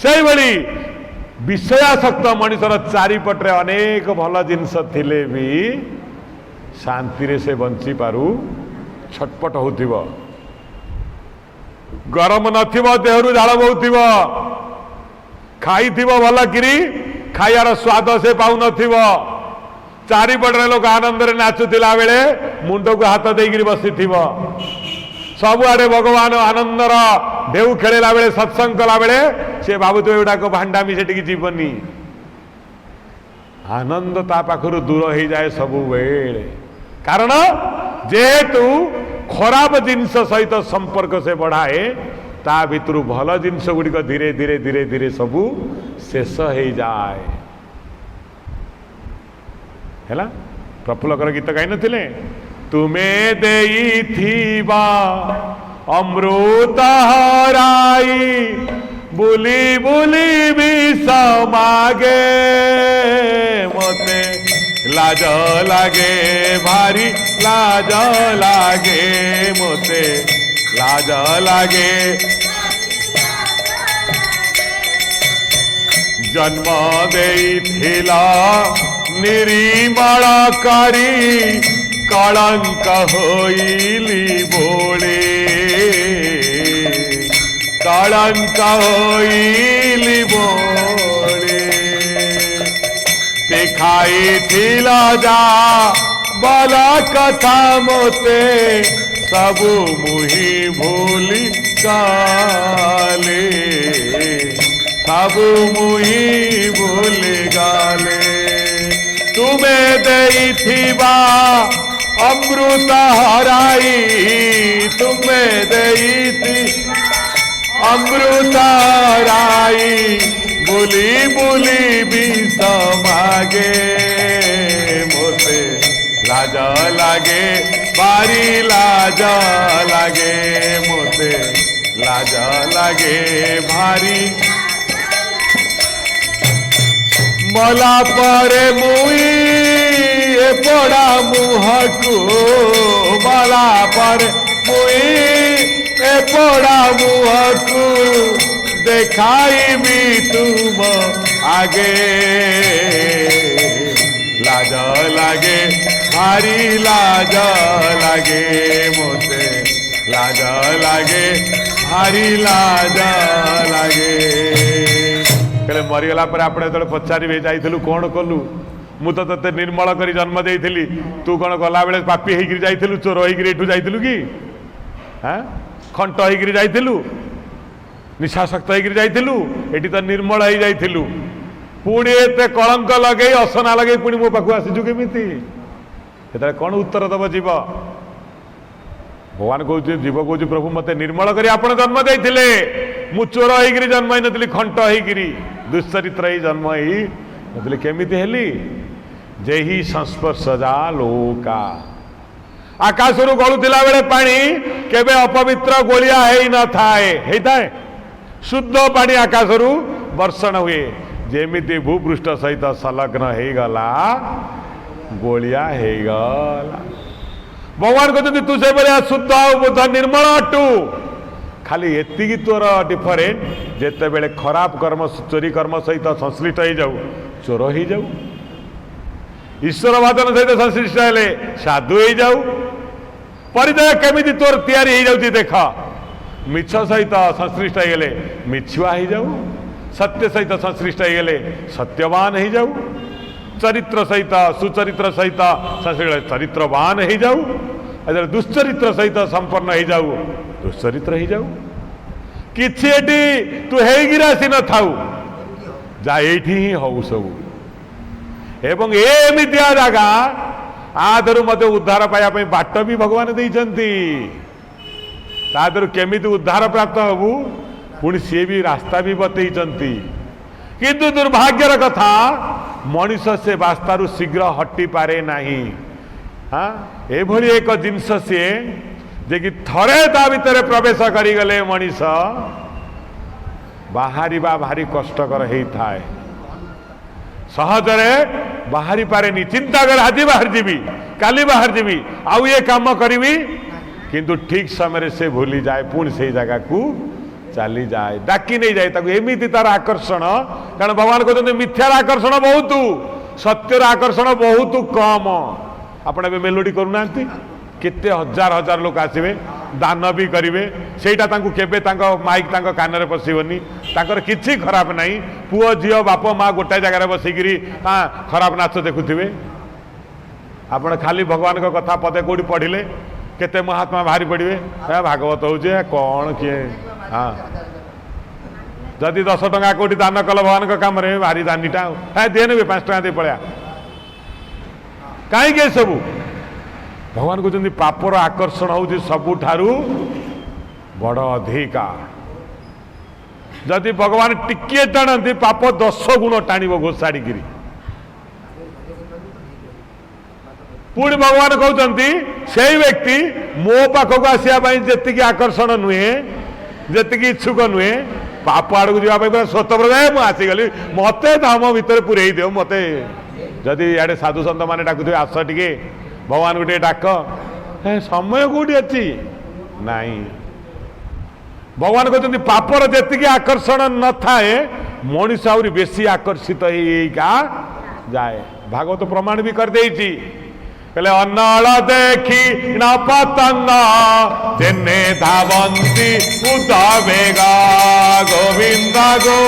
सेही भली विषयासक्त मनुष्यर चारिपटे अनेक भल जिनस थिले भी शांति रे से बंची पारू छटपट होथिब गरम नथिब देहरु झाल बहुथिब खाइथिब भल किरी खाइयार स्वाद से पाउ नथिब चारिपटे लोक आनंद रे नाचुथिला बेले मुंड को हाथ देइगिरी बसिथिब सबुआडे भगवान आनंदर ढेउ खेला बेले सत्संग कला बेले से भावुथ एगुड़ाक भांडामी से जीवनी आनंद ता पाखरु दूर हो जाए सबु बेले कारण जेहेतु खराब जिनस सहित संपर्क से बढ़ाए ता भितर भल जिनस गुड़िक धीरे धीरे धीरे धीरे सबु शेष हो जाए है प्रफुल्लकर गीत गाई नथिले तुम्हें देईथिबा अमृत हराई बुली बुली विष मागे मते लाज लागे भारी लाज लागे मते लाज लागे जन्म देईथिला निरीमळकारी कलंक होइली बोले कलंक होइली बोले देखाई थिला जा बला कथा मोते सबु मुही भूली गाले सबु मुही भूली गाले तुम्हें देईथिबा अमृत हराई तुम्हें देईथि अमृत हराई बुली बुली विष मागे मोते लाज लागे बारी लाज लागे मोते लाज लागे भारी मला परे मुई ए पड़ा मुहकू मला परे मुई ए पड़ा मुहकू देखाई भी तुम आगे लाज लागे भारी लाज लागे मोते लाज लागे भारी लाज लागे कहले मरीगला पर आप पचारे जाइलु कौन कलु मु तो ते निर्मल कर जन्म देइथिली तू कौन गला बेले पापी होकर जाइलु चोर होकर जाइलु कि हाँ खंट होकर जाइलु निशाशक्त होकर जाइलु एटी तो निर्मल हो जाइलु पुणी एत कलंक लगे असना लगे पुणी मो पाखु आसीजु केमिति सेता कौन उत्तर दब जीव भगवान कहते जीव कहते प्रभु मते निर्मल करी आपण जन्म देइथिले मु चोर होकर जन्म ही नथली खंट होकर दुश्चरित्र ही जन्म ही नथली केमिति हेली जेही संस्पर्शजा लोका आकाशरू गलुला बेले पानी केबे अपवित्र गोलिया हेई न थाए शुद्ध पानी आकाशरू वर्षण हुए जेमिति भूपृष्ठ सहित संलग्न हो गला गोलिया हो गला भगवान कहते तू से भाया शुद्ध बुद्ध निर्मल अटू खाली एतिकी तोर डिफरेंट जेते बेले खराब कर्म चोरी कर्म सहित संश्लिष्ट हो जाऊ चोर हो जाऊ ईश्वर वादन सहित संश्लिष्ट हेले साधु हो जाऊ परिचय केमिति तोर तैयारी हो जाउची देख मिछ सहित संश्लिष्ट हो मिछुआ हो जाऊ सत्य सहित संश्लिष्ट हो सत्यवान हो जाऊ चरित्र सहित सुचरित्र सहित संश्लिष्ट चरित्रवान हो जाऊ दुश्चरित्र सहित संपन्न हो जाऊ दुश्चरित्र हो जाऊ किछि एटी तू हेगिर आसी न थाऊ जा एठी ही हऊ सब एवं एमितिया जगह आदरू मते उद्धार पाया बाट भी भगवान देइचंती तादरू केमिति उद्धार प्राप्त हबु पुणी सी भी रास्ता भी बतईचंती किंतु दुर्भाग्यर कथा मनीष से रास्तारू शीघ्र हटी पारे नहीं हाँ एभली एक जिनस सी जे कि थरे ता भितर प्रवेश करिगले मनीष बाहरी भारी कष्टकर होता है सहजरे बाहरी पारे नी चिंता कर आज बाहर जीवी काली बाहर जीवी आउ ये काम करी किंतु ठीक समय से भूली जाए पुणी से जगह को चली जाए डाकी नहीं जाए ताकू एमिति तार आकर्षण कारण भगवान कहते मिथ्यार आकर्षण बहुत सत्यर आकर्षण बहुत कम आपण ए मेलोडी करूना केते हजार हजार लोक आसवे दान भी करेंगे सेटा केबे माइक कान में पशिबनी किसी खराब नहीं पुओ झील बाप माँ गोटाए जगार बसिकी हाँ खराब नाच देखुवे आपण खाली भगवान का कथा पदे कौटी पढ़िले केते महात्मा बाहरी पड़े भागवत हो कौन किए हाँ जदि 10 टंका कौटी दान कल भगवान का काम रे भारी दानीटा है दे ने 5 टंका दे पड़ा कहीं सबू भगवान कहते पापर आकर्षण हूँ सबुठारू बड़ अधिका जदि भगवान टिके टाणती पाप 10 गुण टाण घोषाड़ी पुणी भगवान कहते से व्यक्ति मो पाखक आसवाई जी आकर्षण नुहे जी इच्छुक नुहे पाप आड़ को जावाई स्वतः मुझे आसीगली मत धाम भितर पूरे दिव मत जदि इे साधु सत मैंने डाकुवे आस टे भगवान गोटे डाक समय कौटी अच्छी नाई भगवान कहते पापर जी आकर्षण न थाए मनीष आहरी बेसी आकर्षित होगा जाए भागवत प्रमाण भी कर देइछि कहले अन्नल देखी न पतंग तेने धावंती उदवेगा गोविंद गो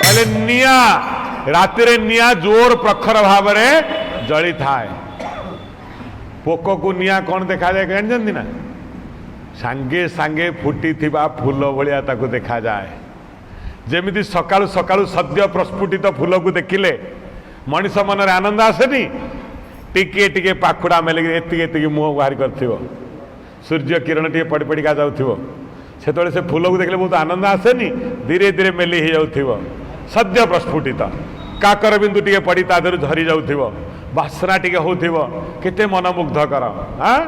कहले निया राति निया जोर प्रखर भाव में जली थाए पोक को निया कौन देखा जाए जानते ना सांगे सांगे फुटी थिबा फूल भलिया ताकू देखा जाए जेमिति सकाळु सकाळु सद्य प्रस्फुटित फूल को देखिले मनीष मन में आनंद आसेनी टिके टिके पाखुड़ा मेले एति मुह बाहर कर सूर्य किरण टे पड़ पड़िका जाऊ से से फूल को देखले बहुत आनंद आसेनी धीरे धीरे मेली हो जाऊ सद्य प्रस्फुटित काकर बिंदु टे पड़ी ता देहरु झरी जाऊ बासना टे हो केते मनमुग्धकर हाँ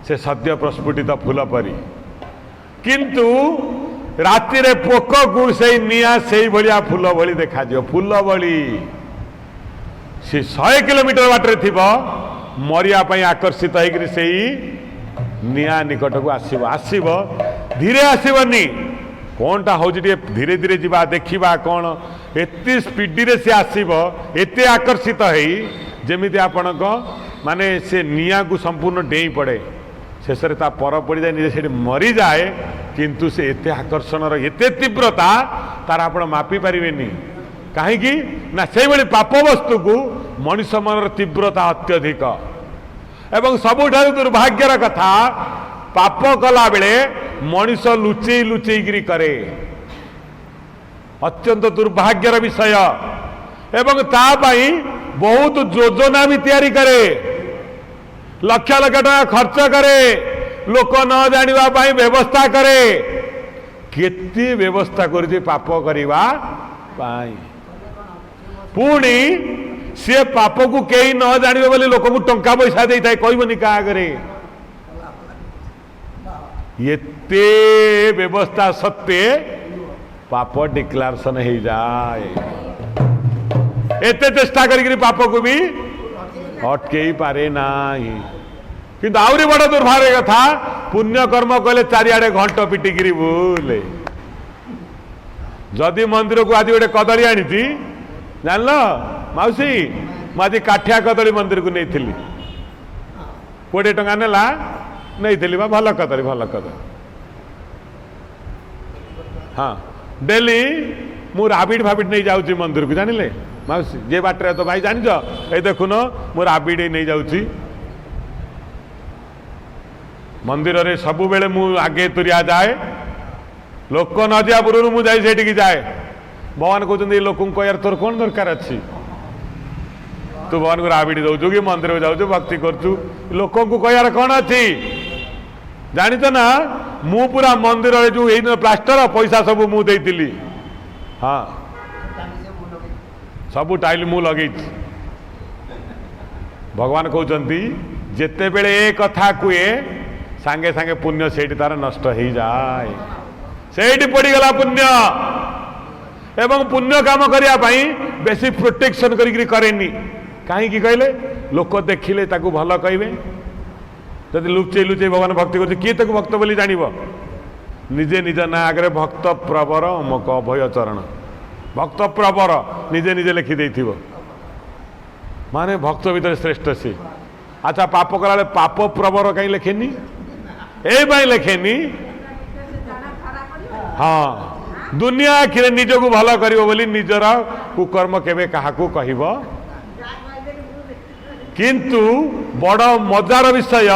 से सद्य प्रस्फुटित फूल परी किंतु राति रे पोक को से निया से भलिया फूल भली देखा दियो फूल भली से 100 किलोमीटर बाटरे थी मरिया आकर्षित होकर से निया निकट को आसब आसब धीरे आसबनी कौनटा हूँ धीरे धीरे जावा देखा कौन एत स्पीड रे से आसब एत आकर्षित हो जमी आपण माने से निया को संपूर्ण डेई पड़े शेष पर पड़ जाए निजे से मरी जाए किंतु से एत आकर्षण एत तीव्रता तार आप मापी पारे कहीं ना से भाई पाप वस्तु को मनुष्य मन तीव्रता अत्यधिक एवं सबुठ दुर्भाग्यर कथा पाप कला बेले मनुष्य लुचई लुचई करे अत्यंत दुर्भाग्यर विषय एवं तापाई बहुत योजना भी तैयारी करे लक्ष लक्ष टका खर्च करे लोक न जानिबा पाई व्यवस्था करे केते व्यवस्था कर पाप करवा पाई पुणी सी पाप को कई न जानिबे बोली लोक को टंका पैसा देता है कहबनी क्या आगे एते व्यवस्था सत्वे पाप डिक्लारेशन हो जाए एते चेष्टा करी पाप को भी अटकई पारे ना किंतु आउरी बड़ दुर्भाग्य कथा पुण्य कर्म कहले चारिआडे घंट पिटिकी बुले जदि मंदिर को आज गोटे कदली आनी जान मौसी मुझे काठिया कदली मंदिर को नहीं 20 टंका नेला नहीं भल कदली हाँ डेली मु राबिड फाबिड नहीं जाऊँ मंदिर को जानिले मौसी जे बाटर तो भाई जान ये देखुन मु राबिड नहीं जाऊँ मंदिर रे सबु बेले मु आगे तुरिया जाए लोक न जा पूर्व मुझे जाए भगवान कहते लोक यार तोर कौन दरकार अच्छी तू भगवान को राबिड़ दौचु कि मंदिर को जाऊँ भक्ति करूँ लोक कहार कौन अच्छी जानी तो ना मु पूरा मंदिर जो प्लास्टर पैसा सब मु देती हाँ सबू टाइल मु लगे भगवान कहते जिते बेले ए कथा कहे सांगे सांगे पुण्य से तार नष्ट हो जाए से पड़गला पुण्य एवं पुण्य काम करने बेसी प्रोटेक्शन करेनी कहीं कहले लोक देखिले ताकू भल कहे जब लुचे लुचे भगवान भक्ति कर किए ताकू भक्त बोली जान निजे निज ना आगे भक्त प्रवर अमक अभय चरण भक्त प्रवर निजे निजे लिखिदे माने भक्त भीतर श्रेष्ठ सी अच्छा पाप कला पाप प्रवर कहीं लिखेनी ए लिखेनी हाँ दुनिया आखिरे निजको भल कर निजर कुकर्म केवे काहाकू कहब किंतु बड़ मजार विषय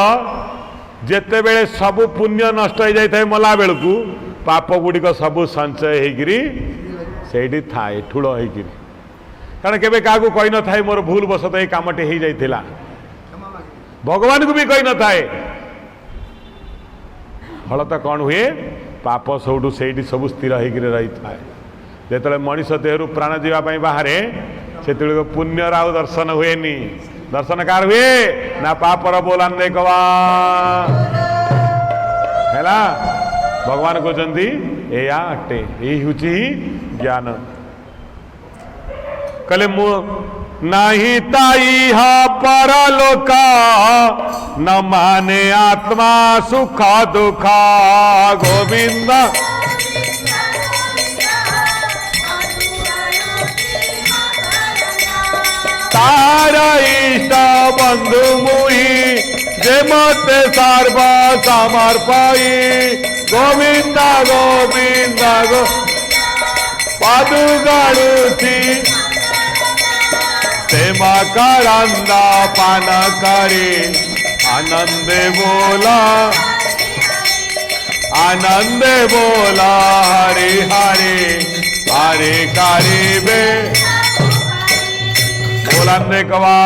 जेते बेले सबु पुण्य नष्ट हो जाए मला बेलू पाप गुड़िक सबु संचय होगी से थाए ठूल होगी कारण केवे क्या कही न थाए मोर भूल बसत ये कामटे हो जाइथिला भगवान को भी कही न थाए फल तो कौन हुए पाप सबुठ से सब स्थिर होकर रही है जो मनीष देहरु प्राण जावाई बाहर से पुण्यर आउ दर्शन हुए दर्शन कार हुए ना पापर बोलान देखवा है भगवान कहते या अटे यही हूँ ज्ञान कहले नहीं ताई परलोका न माने आत्मा सुख दुखा गोविंद तारा इष्ट बंधु मुहि जे मते सर्व समर्पई गोविंद गोविंद गो पादु गाड़ुसी सेवा करंदा पान करे आनंदे बोला हरे हरे हरे कारिबे बोलाने कवा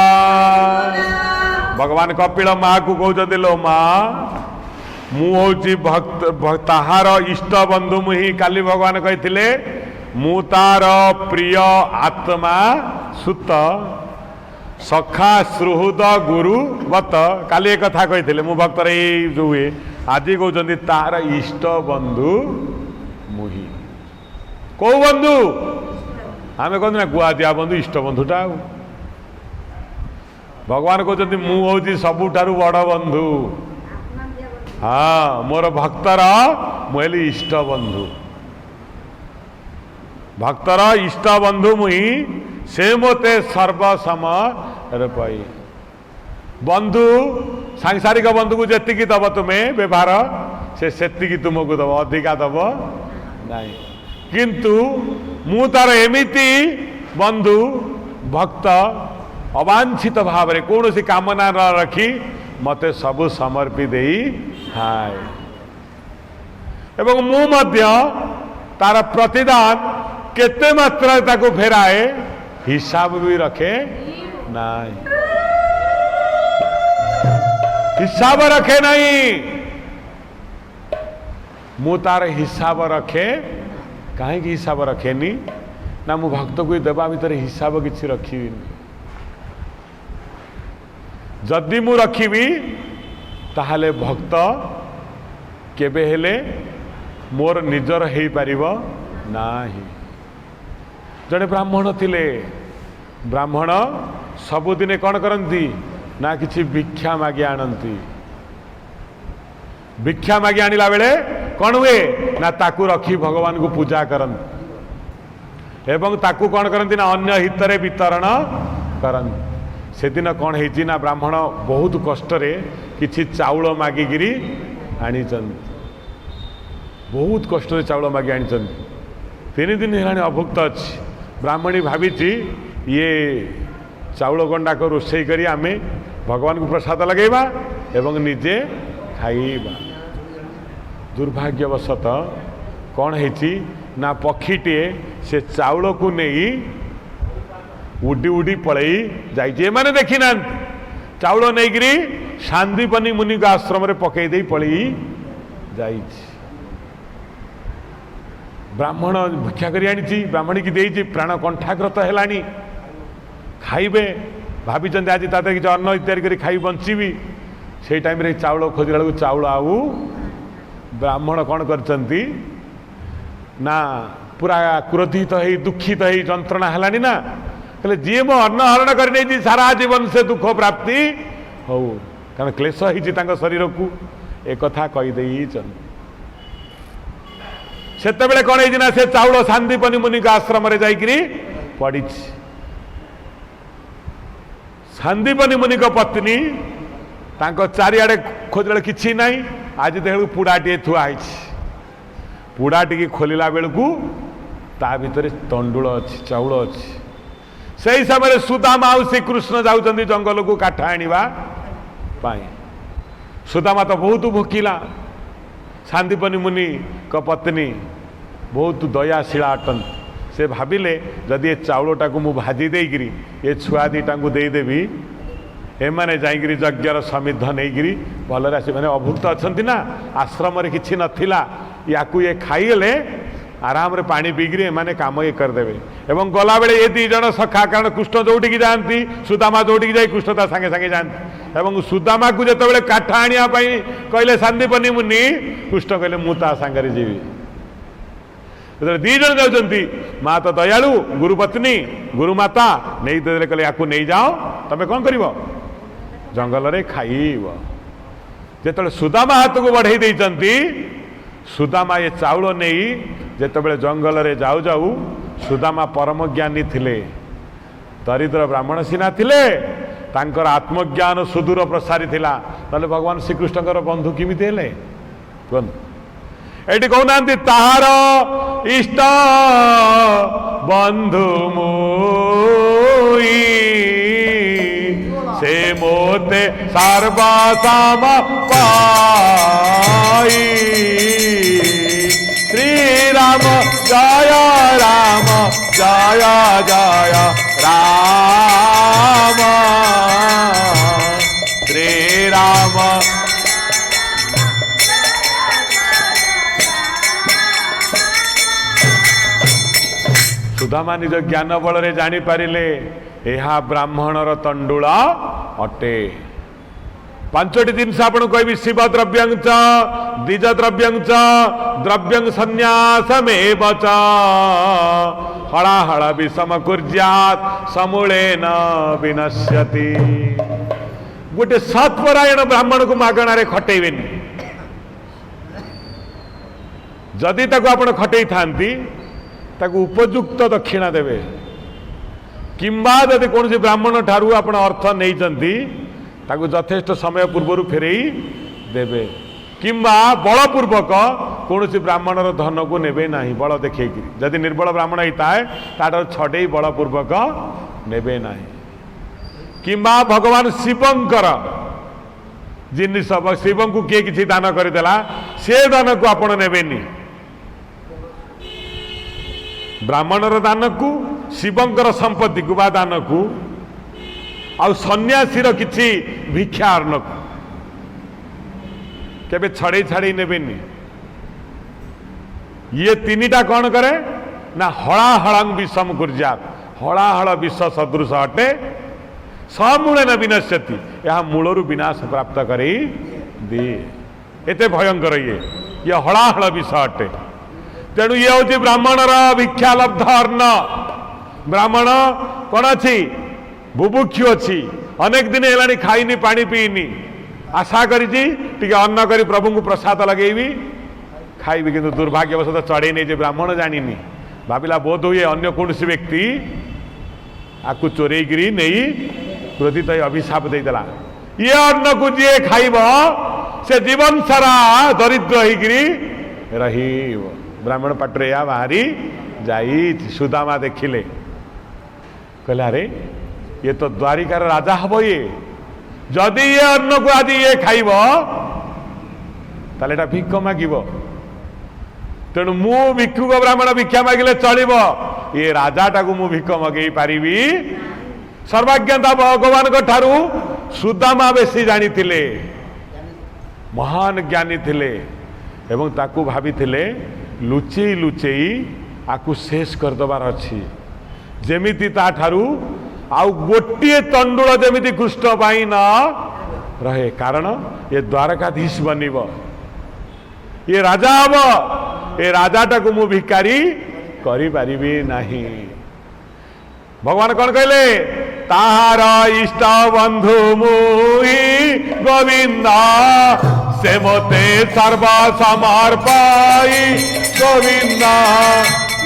भगवान कपिल माँ को कहते लो माँ मु हूँ भक्त ताहार इष्ट बंधु मुहि काली भगवान कहते मु तार प्रिय आत्मा सुत सखा सुहृद गुरु वत काली एक कथा कहते मु भक्तर जो हुए आज कहते तार इष्ट बंधु मुही कौ बंधु आम कहते ना गुआ दिया बंधु इष्ट बंधुटा भगवान कहते मु हूँ सबुठारु बड़ बंधु हाँ मोर भक्तर मुझे इष्ट बंधु भक्तर इष्ट बंधु मुही से मते सर्वसमय पाई बंधु सांसारिक बंधु को जी दब तुम्हें व्यवहार से तुमको दब अधिका दब नहीं किंतु मु तार एमिति बंधु भक्त अवांछित भाव रे कौन सी कामना न रखी मते सबु समर्पी देई हाय एवं मु मध्य तार प्रतिदान केते मात्रा ताको फेराए हिसाब भी रखे नहीं हिसाब रखे नहीं मु तार हिसाब रखे कहीं हिसाब रखेनी ना मु भक्त को देवा भीतर हिसाब किसी रखी जदि मु रखी ताहले भक्त केबे हेले मोर निजर हो पारिबो नाही जड़े ब्राह्मण थिले ब्राह्मण सबुदिने कौन करती ना किसी भिक्षा मागी आनती भिक्षा मागी आनिला बेले कौन हुए ना ताकू रखी भगवान को पूजा करती एवं ताकू कौन करती ना अन्य हित रे वितरण करती से दिन कौन है ना ब्राह्मण बहुत कष्ट रे किछि चाउल मागिकी आनी बहुत कष्ट रे चाउल मागी आनी 3 दिन है अभुक्त अच्छी ब्राह्मणी भावी ये चाउल गंडा को रोषे करी आमे भगवान को प्रसाद लगेबा एवं निजे खाइबा दुर्भाग्यवशत कौन है ना पक्षीटे से चाउल को नहीं उडी उडी पलई जाइए माने देखी ना चाउल नहीं शांतिपनी मुनि का आश्रम रे पकई दे पलई जाई ब्राह्मण भिक्षा करी आनी ब्राह्मणी की देई प्राण कंठाग्रत है खाइबे भाभी आज ताते किसी अन्न इत्यादि करी खाई बंचीबी से टाइम रे चाउल खोजला बेलू चाउल आउ ब्राह्मण कौन करचंती ना पूरा क्रोधित है दुखित है जंत्रणा है ना कहले जी मो अन्न हरण कर सारा जीवन से दुख प्राप्ति हो कारण क्लेश हो शरीर को एक कहीदे से कौन है से चाउल शांतिपनी मुनि का आश्रम रे जाइकरी पड़ी शांतिपनी मुनि को पत्नी चारिआडे खोजले किसी ना आज देख पुड़ाटे थुआई पुड़ाटी खोलला बेलू ता भितर तंडुल अच्छी चाउल अच्छी से समय सुदामा और श्रीकृष्ण जाऊँ जंगल को काठ आनिबा सुदामा तो बहुत भोकिला शांतिपनी मुनि को पत्नी बहुत दयाशीला अटन से भाविले जदि ये चाउलटा को मु भाजी देकरी ये छुआ दीटा को देदेवी एमाने जाइकरी यज्ञर समिध नहीं भलरे आस मैंने अभुक्त अच्छा ना आश्रम किसी नथिला याकू ये खाईगले आराम रे पानी पीकरी एमाने काम ये करदेवे एवं गला बेले ये 2 जन सखा कारण कृष्ण जोटिकी जाती सुदामा जोटिकी जाए कृष्ण ता सांगे सांगे जाती एवं सुदामा को जो काठ आनिया कहले शांतिपनी मुनि कृष्ण कहले मु ता सांगे जीवी 2 जन जाउछंती माँ तो दयालु गुरुपत्नी गुरुमाता नहीं देले कहले याकू नहीं जाओ तमे कौन करिवो जंगल रे खाइब जेतले सुदामा हाथ को बढ़ाई देइचंती सुदामा ये चाउल नहीं जेतबेले जंगल रे जाऊ जाऊ सुदामा परम ज्ञानी थिले दरिद्र ब्राह्मण सीना थिले तांकर आत्मज्ञान सुदूर प्रसारी थिला तले भगवान श्रीकृष्णकर बंधु किमिते हेले एटी कहना ताहार इष्ट बंधु मोई से मोते सर्वसम पाई श्री राम जय जय राम श्री राम सुदामा निज ज्ञान बल रे जानी पारिले यह ब्राह्मणर तंडुल अटे पांचटी जिनस आपन कहबी शिव द्रव्यं च द्विज द्रव्यं च द्रव्यं संन्यासमेव च हलाहल विषम कुर्यात् समूलेन विनश्यति। गोटे सत्परायण ब्राह्मण को मागणार खटेबेनी जदि ताको आपण खटई थांती ताको उपयुक्त दक्षिणा देवे किंबा जदि कौन ब्राह्मण ठारू आपण अर्थ नहीं चंती ताको यथेष्ट समय पूर्व फेरई देवे किंबा बलपूर्वक कौन ब्राह्मणर धन को नेबे नहीं बल देखे जदि निर्बल ब्राह्मण होता है तार छड़े बलपूर्वक नेबे नहीं किंबा भगवान शिवंकर जिनिस शिव को किए किसी दान करदेला से दान को आपण नेबेनी ब्राह्मणर दान को शिवंकर संपत्ति को बा दान को आउ सन्यासीर किसी भिक्षार्ण को केबे छड़े छाड़ी नेबेनी। ये तीनिटा कौन करे ना हलाहलांग विषम कुर्यात् हलाहल विष सदृश अटे समूले न विनश्यति यह मूलरू विनाश प्राप्त करे दिए एते भयंकर ये हलाहल विष अटे। तेणु ये हूँ ब्राह्मणर भिक्षा लब्ध अन्न ब्राह्मण कौन अच्छी बुभुक्षु अच्छी अनेक दिन है खाईनी पानी पीनी आशा करी अन्न करी प्रभु को प्रसाद लगेबी खाइबी किंतु दुर्भाग्यवशत चढ़े नहीं ब्राह्मण जानी भाविला बोध हुए अन्य कौन व्यक्ति आपको चोरेगिरी नहीं क्रोधित अभिशाप देदेला ये अन्न को जी खाइब से जीवन सारा दरिद्र होकर रही ब्राह्मण पाटे या बाहरी जाई सुदामा देखिले कहले अरे ये तो द्वारिकार राजा हम ये जदि ये अन्न को आज ये खाइब ताले भिक्ष मागिब तेणु मु भिक्षुक ब्राह्मण भिक्षा मागिले चलिब ये राजाटा को मु भिक्ष मगई पारि सर्वज्ञता भगवान को ठारू सुदामा बेसी जानी थिले महान ज्ञानी थिले एवं ताकू भाभी थिले लुचेई लुचेई आकु शेष करदबार अच्छी जेमिति ता ठारू आउ गोटे तंडुल जेमिति कृष्ण पाई न रहे कारण ये द्वारकाधीश बनिब ये राजा हम ये राजाटा को मु भिकारी करि पारिबी नहीं। भगवान कौन कहले ताहार इष्ट बंधु मुई गोविंदा से मोते सर्व समर्पाई गोविंदा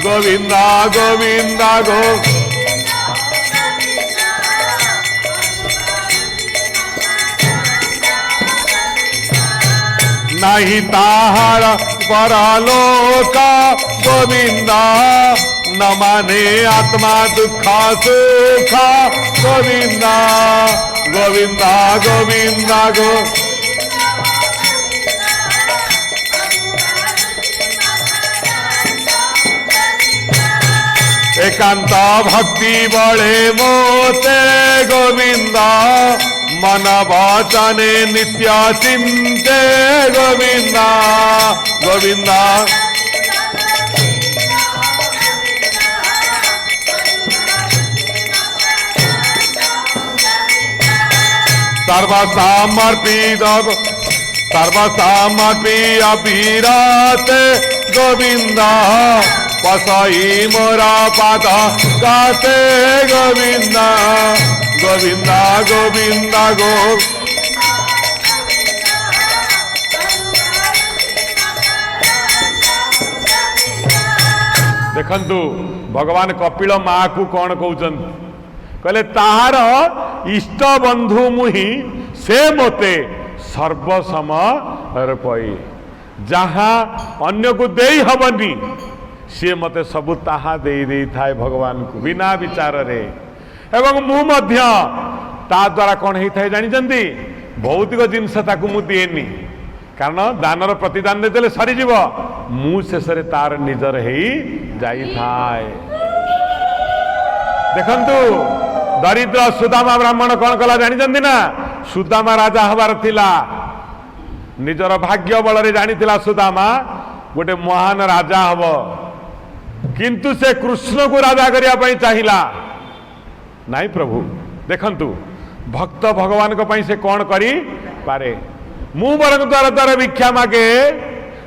गोविंदा गोविंदा गो नहीं ताहार परलोका गोविंदा न माने आत्मा दुखा सुखा गोविंदा गोविंदा गोविंदा गो एकांत भक्ति बड़े मोते गोविंदा मन वचने नित्य चिंते गोविंदा गोविंदा सर्वसमर्पित अविरत गोविंदा पसई मोरा पाद गाते गोविंदा गोविंदा गोविंदा गो देखंतु भगवान कपिल माँ को कौन कहते कहले ताहार इष्ट बंधु मुही से मोते सर्वसमर्पई जहाँ अन्य को दे हबनी सी मते सबु ताहा दे थाए भगवान को बिना विचार रे एवं मु मध्य ता द्वारा कौन होता है जानी भौतिक जिनस ताकू मु दिएनी कारण दानर प्रतिदान देदेले सरीजीव मु शेष तार निजर ही जाई थाए। देखंतु दरिद्र सुदामा ब्राह्मण कौन कला जानी ना सुदामा राजा हबार थिला निजर भाग्य बल जानी सुदामा गोटे महान राजा हब किंतु से कृष्ण को राजा करने चाहिला नहीं प्रभु देखंतु भक्त भगवान को से कौन करी पारे मु बरं द्वार द्वार भिक्षा मागे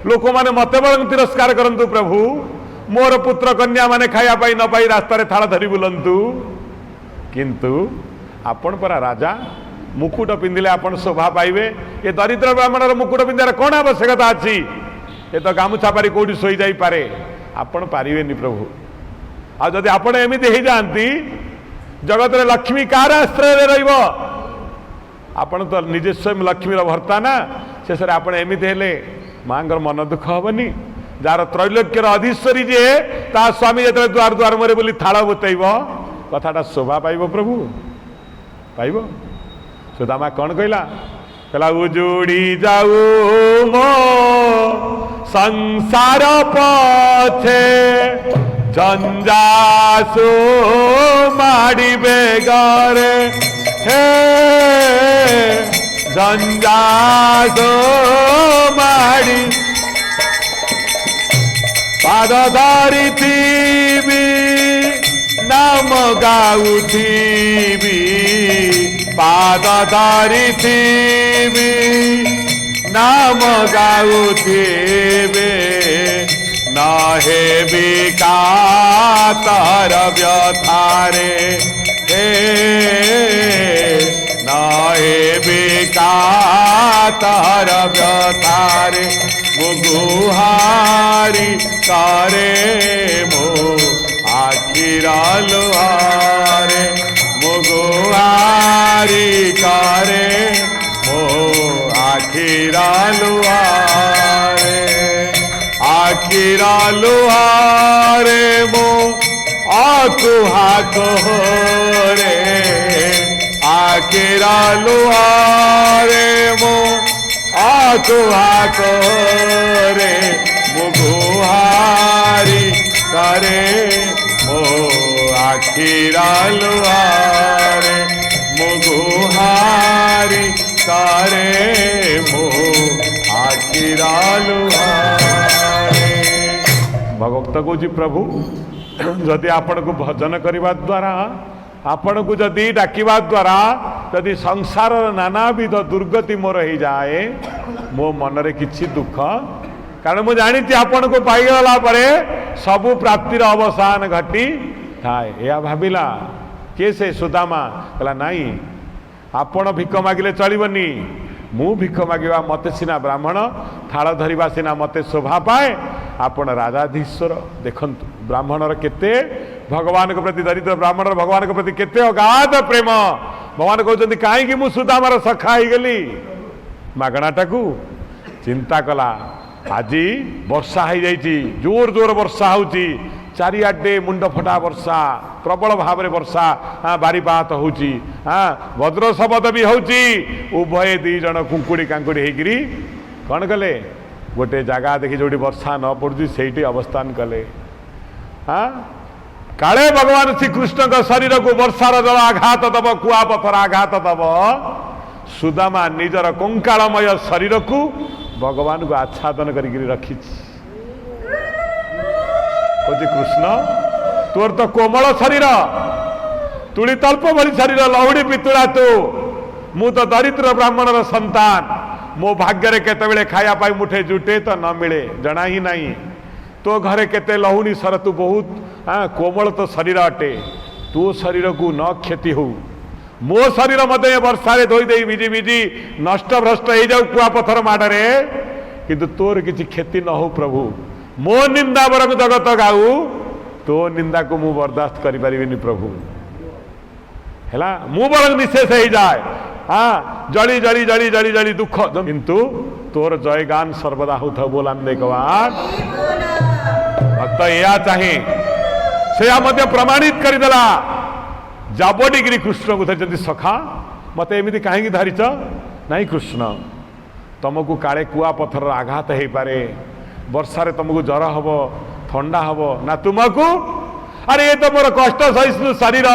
लोक मैंने मत बरं तिरस्कार करंतु प्रभु मोर पुत्र कन्या माने खाया पाई न पाई रास्तार थाल धरी बुलंतु किंतु आपण परा राजा मुकुट पिंधिले आपण शोभा पाइबे ये दरिद्र ब्राह्मणर मुकुट पिंधार कौन आवश्यकता अच्छी ये तो गामुछा पारी कौटी शोई जाई पारे आपण पारिबेनी प्रभु आ जदि आपण एमिति हो जाती जगत रे लक्ष्मी कार आश्रय रहिबो आपण तो निजे स्वयं लक्ष्मीर भर्ता ना शेष आपण एमिति हेले मांगर मन दुख हेनी जार त्रैलोक्यर अधीश्वरी जे ता स्वामी जो द्वार द्वार मरे बोली थाल बुतेब कथाटा शोभा पाइब प्रभु पाइब सुदामा कौन कहला कहला उजुड़ी जाऊ मो संसार पछे जंजासु माड़ी बेगारे हे जंजासु माड़ी पाद धरी थी नाम गाउथी पाद धरी थी नाम गाउथी न हे विकातर व्यथारे हे न हे विकातर व्यथारे मुगुहारी करे मो आखिरा लुहारे मुगुहारी करे मो आखिरा लुहारे आखिरा लुहारे मो आकुहा रे आखिरा लुहारे मो आकुहा रे मुगुहारी करे मो आखिरा लुहारे मुगुहारी करे मो आखिरा लुहारे भगवत कौच प्रभु जदि आपण को भजन करने द्वारा आपण को जदि डाकिबा द्वारा जदि संसार नानाविध दुर्गति मोर हो जाए मो मनरे किछि दुख कारण मुझे जानी आपण को पाईगला परे सबु प्राप्तिर अवसान घटी थाए या भाविला के से सुदामा कहला नाई आपण भिख मागिले चलबनी मु भिख मागिबा मते सिना ब्राह्मण थाल धरिबा सिना मते शोभा पाए आपण राजाधीश्वर देखंतु ब्राह्मणर केते भगवान के प्रति दरिद्र ब्राह्मणर भगवान के प्रति केते अगाध प्रेम भगवान कहते कहीं मु सुदामार सखा हो गली मागणाटाकू चिंता कला आज वर्षा हो जाइए जोर जोर वर्षा होची चारिआडे मुंड फटा वर्षा प्रबल भाव में वर्षा बारीपात होची वज्र शब्द भी होची उभय दी जन कुंकुड़ी कांकुड़ी होकरी कौन कले गोटे जगह देखी जो वर्षा न पड़ी से अवस्थान कले काले भगवान श्रीकृष्ण का शरीर को वर्षार जल आघात दब कुआ पथर आघात दब सुदामा निजर कंकालमय शरीर को भगवान को आच्छादन करी रखी कृष्ण तोर तो कोमल शरीर तुली तल्प भली शरीर लहुड़ी पितुला तू मु तो दरिद्र ब्राह्मणर संतान मो भाग्य केते खाया पाई मुठे जुटे तो न मिले जना ही नहीं तो घरे केते लहुणी सर तू बहुत कोमल तो शरीर अटे तो शरीर को न क्षति हो मो शरीर मत वर्षा धोई दे विजी विजी नष्ट भ्रष्ट हो जाऊ कुआ पथर माडरे किंतु तोर किसी क्षति न हो प्रभु मो निंदा बरंग जगत गाऊ तो निंदा को मु बर्दाश्त करि परिबिनी प्रभु हैला मु बरंग निशेष हो जाए जली जली जली जली जली दुख किंतु तोर जय गान सर्वदा होता बोलान देखवान भक्त या चाहे से मध्य प्रमाणित करदेला जाबोडिगिरी कृष्ण को धरी सखा मत एमती कहीं धरीच नहीं कृष्ण तुमको काले कुआ पथर आघात हो पारे वर्षा तुमको जर हम ठंडा हम ना तुमको अरे ये तो मोर कष्ट सहिष्णु शरीर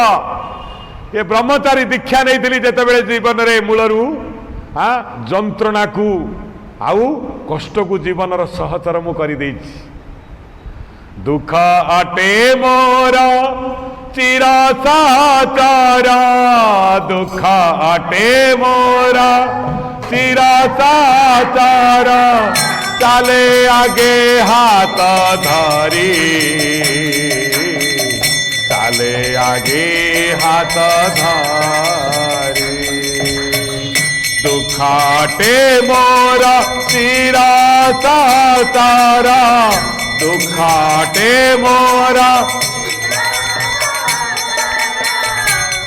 ये ब्रह्मचारी दीक्षा नहीं थी जिते जीवन रे मूलरू जंत्रणा को आउ कष्ट को जीवन सहचर मु कर दुख अटे मोर चिर साचार दुख अटे मोर शिरसाचार चाले आगे हाथ धरी चाले आगे हाथ धरी दुखाटे मोर शिरसाचार दुखाटे मोर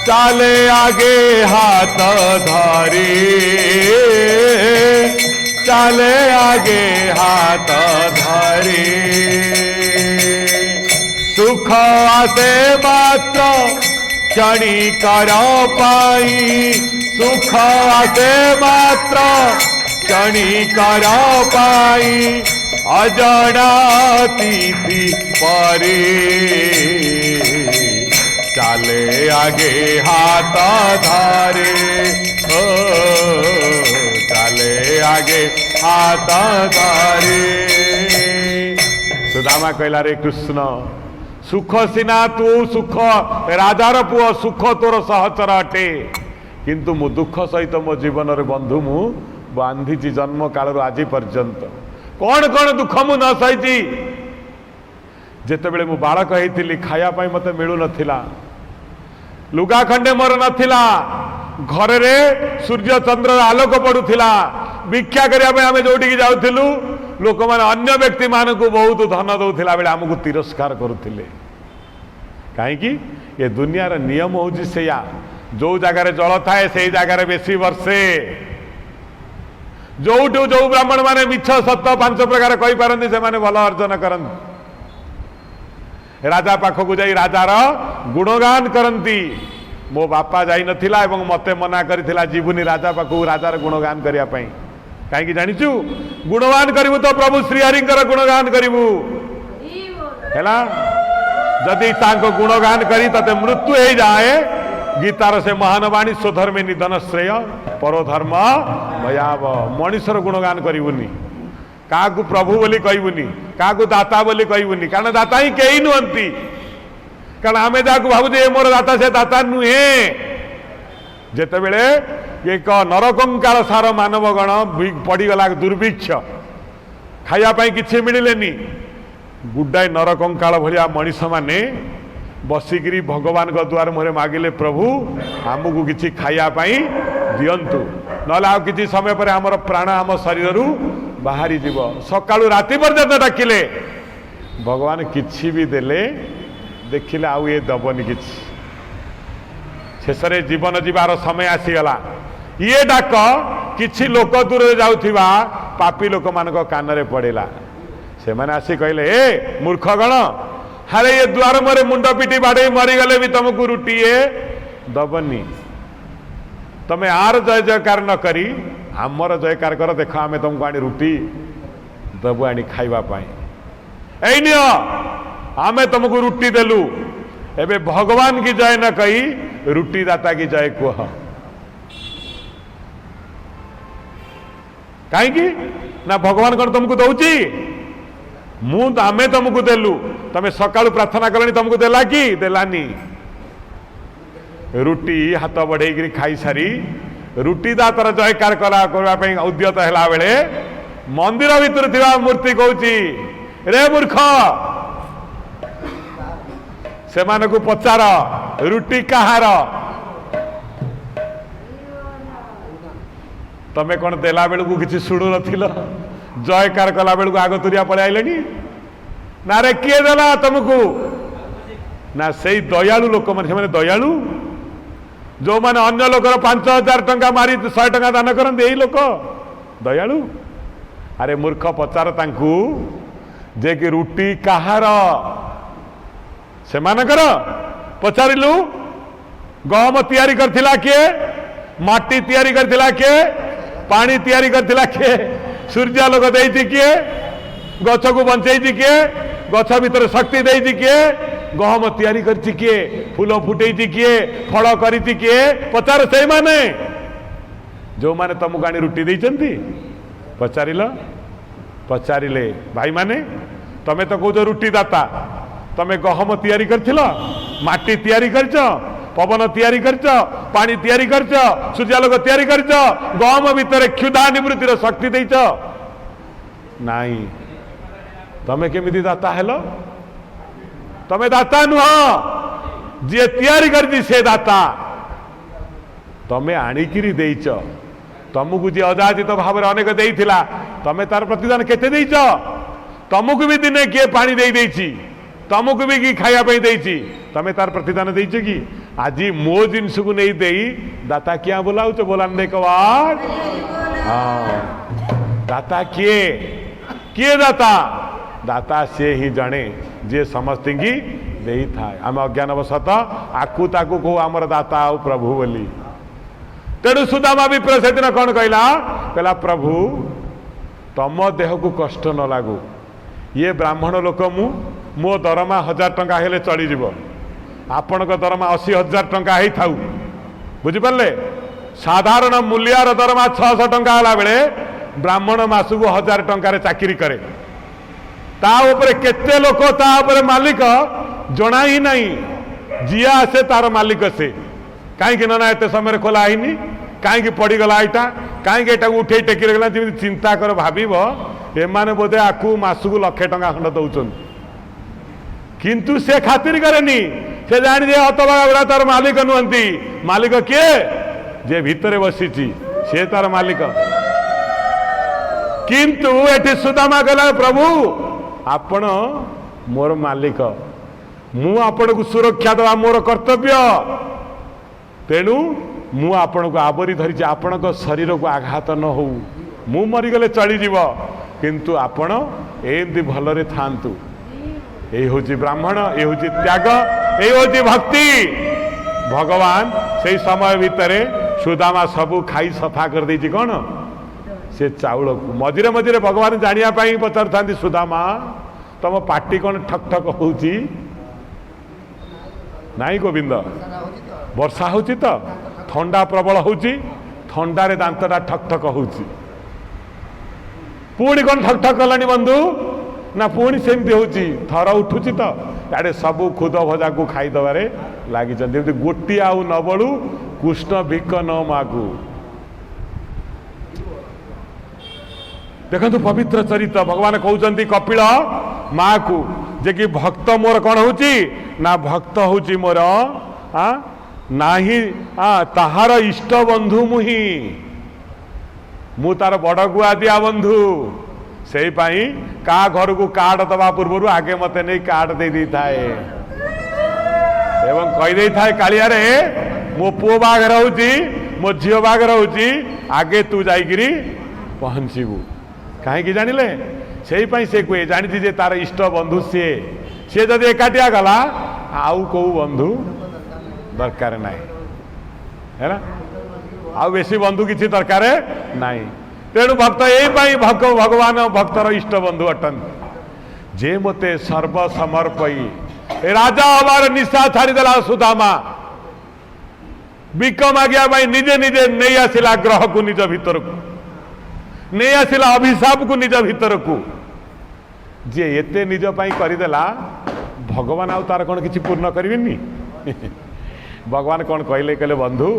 चाले आगे हाथ धरी चाले आगे हाथ धरी सुख आसे मात्र क्षणिकर पाई सुख आसे मात्र क्षणिकर पाई अजड़ा तिथि परी चाले आगे हाथ धारे ओ चाले आगे हाथ धारे सुदामा कहला रे कृष्ण सुख सिना तू सुख राजार पुओ सुख तोर सहचर अटे किंतु मु दुख सहित मो जीवन रे बंधु मु बांधी जन्म काल आज पर्यंत कौन कौन दुख मु न सही जेतेबेले मु बालक होइतिली खाया पाई मते मिलु नथिला लुगा खंडे मोर नथिला घर रे सूर्य चंद्र आलोक पड़ुथिला भिक्षा करिया पे आमे जोटी जाउथिलु लोक माने अन्य व्यक्ति मान को बहुत धन दउथिला बेले हमकु तिरस्कार करुथिले काहे कि ये दुनिया रे नियम होउची सेया जो जगह रे जल थाए सेही जगह रे बेसी वर्षे जोठू जो ब्राह्मण माने मिछ सत्य पांच प्रकार कहि पारंती से माने भल अर्जन करंती राजा पाखक जाई राजार गुणगान करती मो बापा जाई नथिला एवं मते मना करथिला जीवनी राजा पाखक राजार गुणगान करिया पई काहे जानिचु गुणगान करिवु तो प्रभु श्रीहरिंकर गुणगान करिवु हैला जदि तांको गुणगान करी तते मृत्यु हे जाए गीतार से महानवाणी स्वधर्मे निधन श्रेय परोधर्म भयाव मनुष्यर गुणगान करिवुनी क्या प्रभु बोली कहबुनी क्या दाता बोली कहबुनी कारण दाता ही कई नुहंती कारण आम जहाँ भावुचे मोर दाता से दाता नुहे जिते बड़े एक नरकंकाल सार मानवगण पड़गला दुर्भिक्ष खायापाई किसी मिलने गुड्डाए नरकंकाल भाया मनीष माने बसिकी भगवान द्वार मुहरे मागिले प्रभु आमको किसी खायापाई दिंतु ना कि समय पर आमर प्राण आम शरीर बाहरी जीव सकाळु राति पर्यंत डाकिले भगवान किछि भी देले देखिले आउ ये दबनी किछि शेषरे जीवन जीवार समय आसीगला ये डाक किछि लोक दूर जाउथिबा पापी लोक मानक कान रे पड़ेला से माने आसी कहले ए मूर्खगण हारे ये द्वार मोरे मुंड पिटी बाड़े मरी गले भी तुमको रुटी ये दबनी तमे आर जय जयकार न करी आमर जयकार कर देख आम तुमको आनी रुटी दबु आनी खाइबा पाई ऐ नियो आमे तुमको रुटी देलु एबे भगवान की जय न कही रुटी दाता की जय कह कहीं ना भगवान कौन तुमको दौची मु आमे तुमको देलु तमे सकाळु प्रार्थना कलनी तुमको देला कि देलानी रुटी हाथ बढ़े खाई सारी रुटी दातर जयकार करने उद्यत है बेले मंदिर भितर थिबा मूर्ति कहूची रे मूर्ख से मानकु पचार रुटी कहार तमे कौन देला बेलू किसी शुणु नथिल जयकार कला बेलू आग तुरिया पड़े आइले ना रे किए देला तुमको ना से दयालु लोक मैंने दयालु जो माने अन्य लोकर 5,000 टंका मारी 100 टंका दान करते यही लोक दयालु अरे मूर्ख पचार तांकु जे कि रुटी कहार से मानकर पचारिलु गहम तैयारी करथिला किए माटी तैयारी करथिला किए पानी तैयारी करथिला किए सूर्य लोक देइति किए गछ को बंचैति किए गछ भीतर शक्ति देइति किए गहम तैयारी करछि किए फूल फुटेइति किए फल करिति किए पचार से माने जो माने तुमको आनी रुटी देइचंती पचारिल पचारिले भाई माने तमे तो कहूच रुटी दाता तमे गहम तैयारी करथिल माटी तैयारी करछ पवन तैयारी करछ, पानी तैयारी करछ, सूर्यालोक तैयारी करछ, गहम भितर क्षुधा निवृत्तिर शक्ति देइछ नाई। तमे केमिति दाता हेलो? तमे दाता नुह, जे तैयारी करछि से दाता। तमे आनिकिरी देइछ, तुमको जी अजाचित भाव अनेक देइथिला, तमे तार प्रतिदान केते देइछ? तुमको भी दिने किए पानी दे देइछि, तुमको भी कि खाया पे देइछि, तमे तार प्रतिदान देइछ कि? आज मो जिनस को नहीं देई दाता क्या बोलाउछ? बोलान दे कवार। हाँ, दाता किए? किए दाता? दाता से ही जाने जे समस्त की देई था। आम अज्ञानवशत आकु ताकू को आमर दाता आ प्रभु बोली। तेणु सुदामा भी से दिन कौन कहला? कहला प्रभु तम देह को कष्ट न लागू, ये ब्राह्मण लोक मो दरमा 1000 टंका हेले चली जीव, आपण दरमा 80,000 टंका ही थाउ, बुझिपारे? साधारण मूल्यार दरमा 600 टंका हला बेले ब्राह्मण मासकु 1000 टंकार चाकरी करे, ता उपरे केते लोक ता उपरे मालिक जना ही नहीं, जिया आसे तार मालिक से कहीं ना एत समय खोला है कहीं पड़गला यहाँ कहीं उठे टेकी रखला जमी चिंता कर भाव एमाने बोधे आकु मासकु 1,00,000 टंका खंड दौरान किंतु से खातिर करेनी, से जानी जे हतभागा गुड़ा तार मालिक नुहंती। मालिक किए? जे भितर बसी से तार मालिक। किंतु एठी सुदामा कहला प्रभु आपण मोर मालिक, मु आपण को सुरक्षा देवा मोर कर्तव्य, तेणु मु आपण को आवरी धरी आपण को शरीर को आघात न हो, मु मरीगले चलीजीव, किंतु आपण एमती भलरे थांतु। ये हूँ ब्राह्मण, ये हूँ त्याग, ये हूँ भक्ति। भगवान से समय भितर सुदामा सबू खाई सफा कर देछि कौन? से चाउल को मझिरे मझिरे भगवान जानिया पाई पचार था सुदामा तुम पार्टी कौन ठक ठक होउची? नाई गोविंद वर्षा होची तो थंडा प्रबल होची, थंडारे दांतटा ठक ठक होची, पुणी कौन ठक ठक कलानी बंधु? ना पुणी सेमती होची, थर उठुची तो याडे सबू खुद भजा को खाईदबारे लगी गोटी आउ न बड़ू कृष्ण भिक न मागू। देखु पवित्र चरित्र भगवान कहते कपिल माँ को जे कि भक्त मोर कौन होची ना भक्त होची मोर नाही ताहार इष्ट बंधु मुही, मु तार बड़ गुआ दिया बंधु, से पाई का घर को कार्ड दबा पूर्व आगे मते नहीं कार्ड दे दी थाए एवं कही दे थाए कालिया रे मो पुओ बाघर होची मो झील बाघर होची, आगे तू जाइकिरी पहुंचबू। कहीं जानिले से से कहे जानी जे तार इष्ट बंधु सी जदि एकाटिया गला आउ को बंधु दरकार नहीं है ना, आउ बेसी बंधु किसी दरकार नहीं। तेणु भक्त यही भगवान भक्तर इष्ट बंधु अटन, जे मते सर्व समर्पई राजा हमार निशा छाड़देला सुदामा, बिक मागिया निजे निजे नहीं आसिला ग्रह को निज भीतर को, नहीं आसिला अभिशाप को निज भीतर को, जे एते निज पाई करदेला भगवान आउ तार कौन किसी पूर्ण करेनि? भगवान कौन कहले कहले बंधु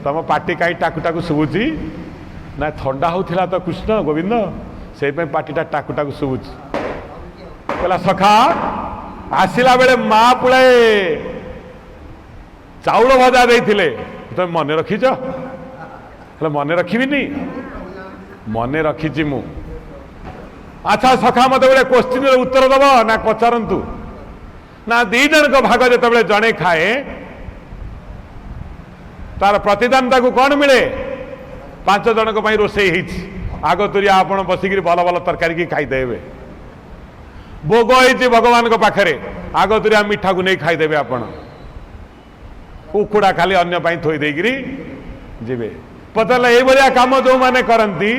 तुम पार्टी कहीं टाकू टाकू शुभुची ना, थंडा होता तो कृष्ण गोविंद से पार्टीटा टाकू टाकू शुभुची। कहला सखा आसिला बेले माँ पुलाए चाउल भजा देइथिले तुम मन रखीच? मन रखिबिनी, मन रखी मु। अच्छा सखा मत गोटे क्वेश्चन उत्तर दब ना पचारतु ना, दी जन को भाग जो जड़े खाए तार प्रतिदान ताकू कौन मिले? 5 जन रोषे आग तुरिया आप बसिक भल भल तरकारी की खाईदेवे, भोग होती भगवान को पाखरे आग तुरिया मिठा को नहीं खाईदेवे, आपण कुकुड़ा खाली अन्य थोई देगिरी जीवे। पचारा ये काम जो मैंने करती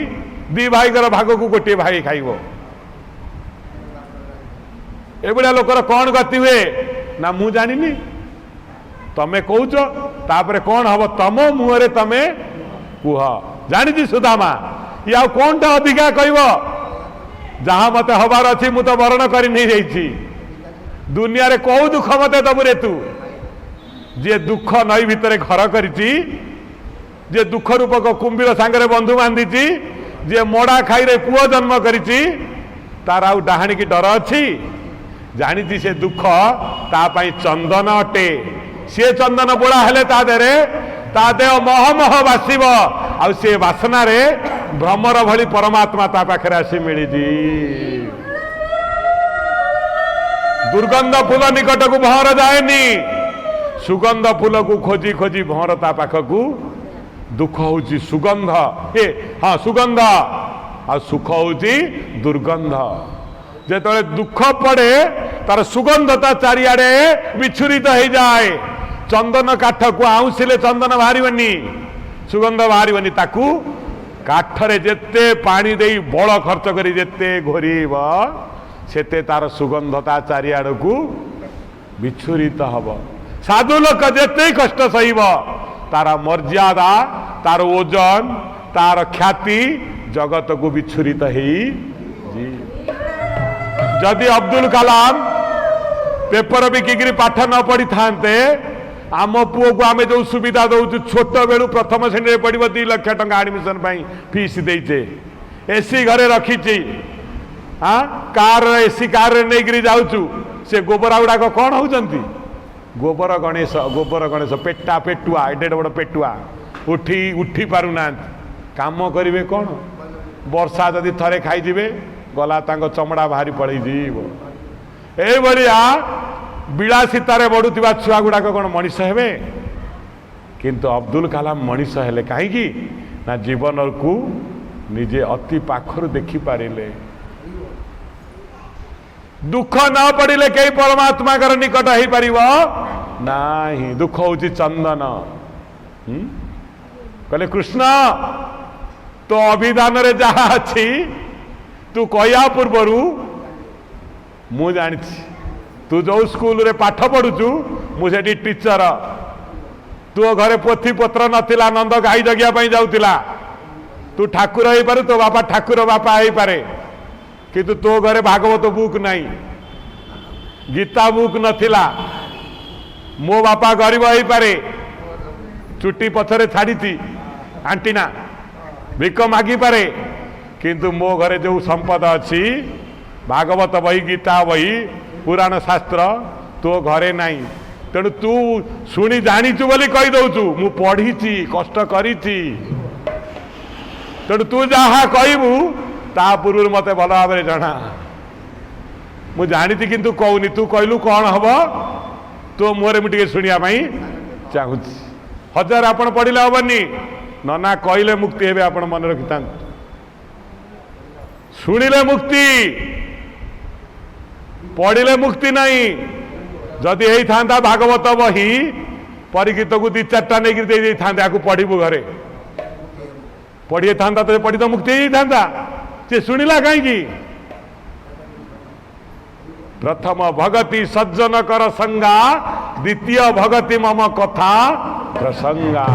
दी भाई भाग को गोटे भाई खाइब, एभलिया लोकर कौन गति हुए ना मु जानिनी, तमे कौच तापरे कौन हम तम मुहरे तमे कुह। जानी सुदामा ये आ कौनटा अधिका कहब, जहाँ मत हबार अच्छी मु तो वर्ण कर नहीं जाइछि, दुनिया रे कौ दुख मत दबु रे तू जे दुख नई भितर घर करिछि, जे दुख रूपक कुंभीर सांगरे बंधु बांधी, जे मोड़ा खाई रे पुओ जन्म करिछि, तार आउ डाहाणी की डर अछि? जानी से दुख ता पाई चंदन अटे, सी चंदन बोला हेले ता देह मह मह बासिब, आ से बासना रे भ्रमर भली परमात्मा ता पाखरे आसी मिली। दुर्गंध फूल निकट को भंवर जाएनी, सुगंध फूल को खोजी खोजी भंवर ता पाखकू। दुख होची सुगंध, हाँ सुगंध, आ सुख होची दुर्गंध। जेतले दुख पड़े तार सुगंधता चारिआडे विछुरित हो जाए। चंदन काठ को आउसिले चंदन बाहरिबनी, सुगंध बाहरिबनी। ताकू काठरे जेते पानी देई बड़ खर्च करी जेते घोरीब, सेते तार सुगंधता चारिआड को विछुरित हब। साधु लोक जेते कष्ट सहिब, तार मर्यादा, तार ओजन, तार ख्याति जगत को विछुरित ही। जदि अब्दुल कलाम पेपर बिकिकी पाठ न पढ़ी थांते, आम पुओ को आम जो सुविधा दौचु, छोट बेलू प्रथम श्रेणी में पढ़ो 2 लाख टंका एडमिशन फीस देचे, एसी घरे रखी, हाँ कार एसी कार नहीं जाऊँ, से गोबरा गुड़ाक कौन होती? गोबर गणेश पेटा पेटुआ, एडे बड़ पेटुआ उठी पारुना, काम करेंगे कौन? वर्षा जदि थरे खाईजे गला तांको चमड़ा बाहरी पड़े जीव। एभलिया विलासितारे बढ़ुवा छुआ गुड़ाक कौन मनीष हेबे? किंतु अब्दुल कलाम मनीष हेले कहीं ना, जीवन को निजे अति पाखर देखि पारिले। दुख न पड़िले कई परमात्मा कर निकट हो पार नहीं। दुख हूँ चंदन। कहले कृष्ण तो अभिधान रे जहा अच्छी तू कहया पूर्वर मु जानी, तू जो स्कूल रे पाठ पढ़ुचु मुझे टीचर, तू घरे पोथी पत्र नथिला, नंद गाई जगिया जाऊला, तू ठाकुर हो पारे, तो बापा ठाकुर बापा हो पारे, किंतु तो घरे भागवत बुक नहीं, गीता बुक नथिला, मो बापा गरीब हो पारे, चुटी पछरे छाड़ी आंटीना भिक मागी पारे, किंतु मो घरे जो संपद अच्छी भागवत बही, गीता बही, पुराण शास्त्र तो घरे नहीं। तेणु तू शुणी जानीचु बोली कही दउचु, मु पढ़ी कष्ट करी, तेणु तू जहा कहबू ता पूर्व मते भल भाव जना। मु जानी किंतु कहूनी, तू कहलु कौन हम तो मुहरे मुझे शुणा चाहूँ। 1000 आपण पढ़ले हेनी, नना कहले मुक्ति हे, आप मन रखी था, शुणिले मुक्ति, पढ़िले मुक्ति नहीं। जदि यही था भागवत बही परिगीत को 2-4टा नहीं दे था, पढ़ू घरे पढ़ी था तो पढ़ी तो मुक्ति ही था, से शुणिला कहीं। प्रथम भगति सज्जन कर संगा, द्वितीय भगति मम कथा प्रसंगा।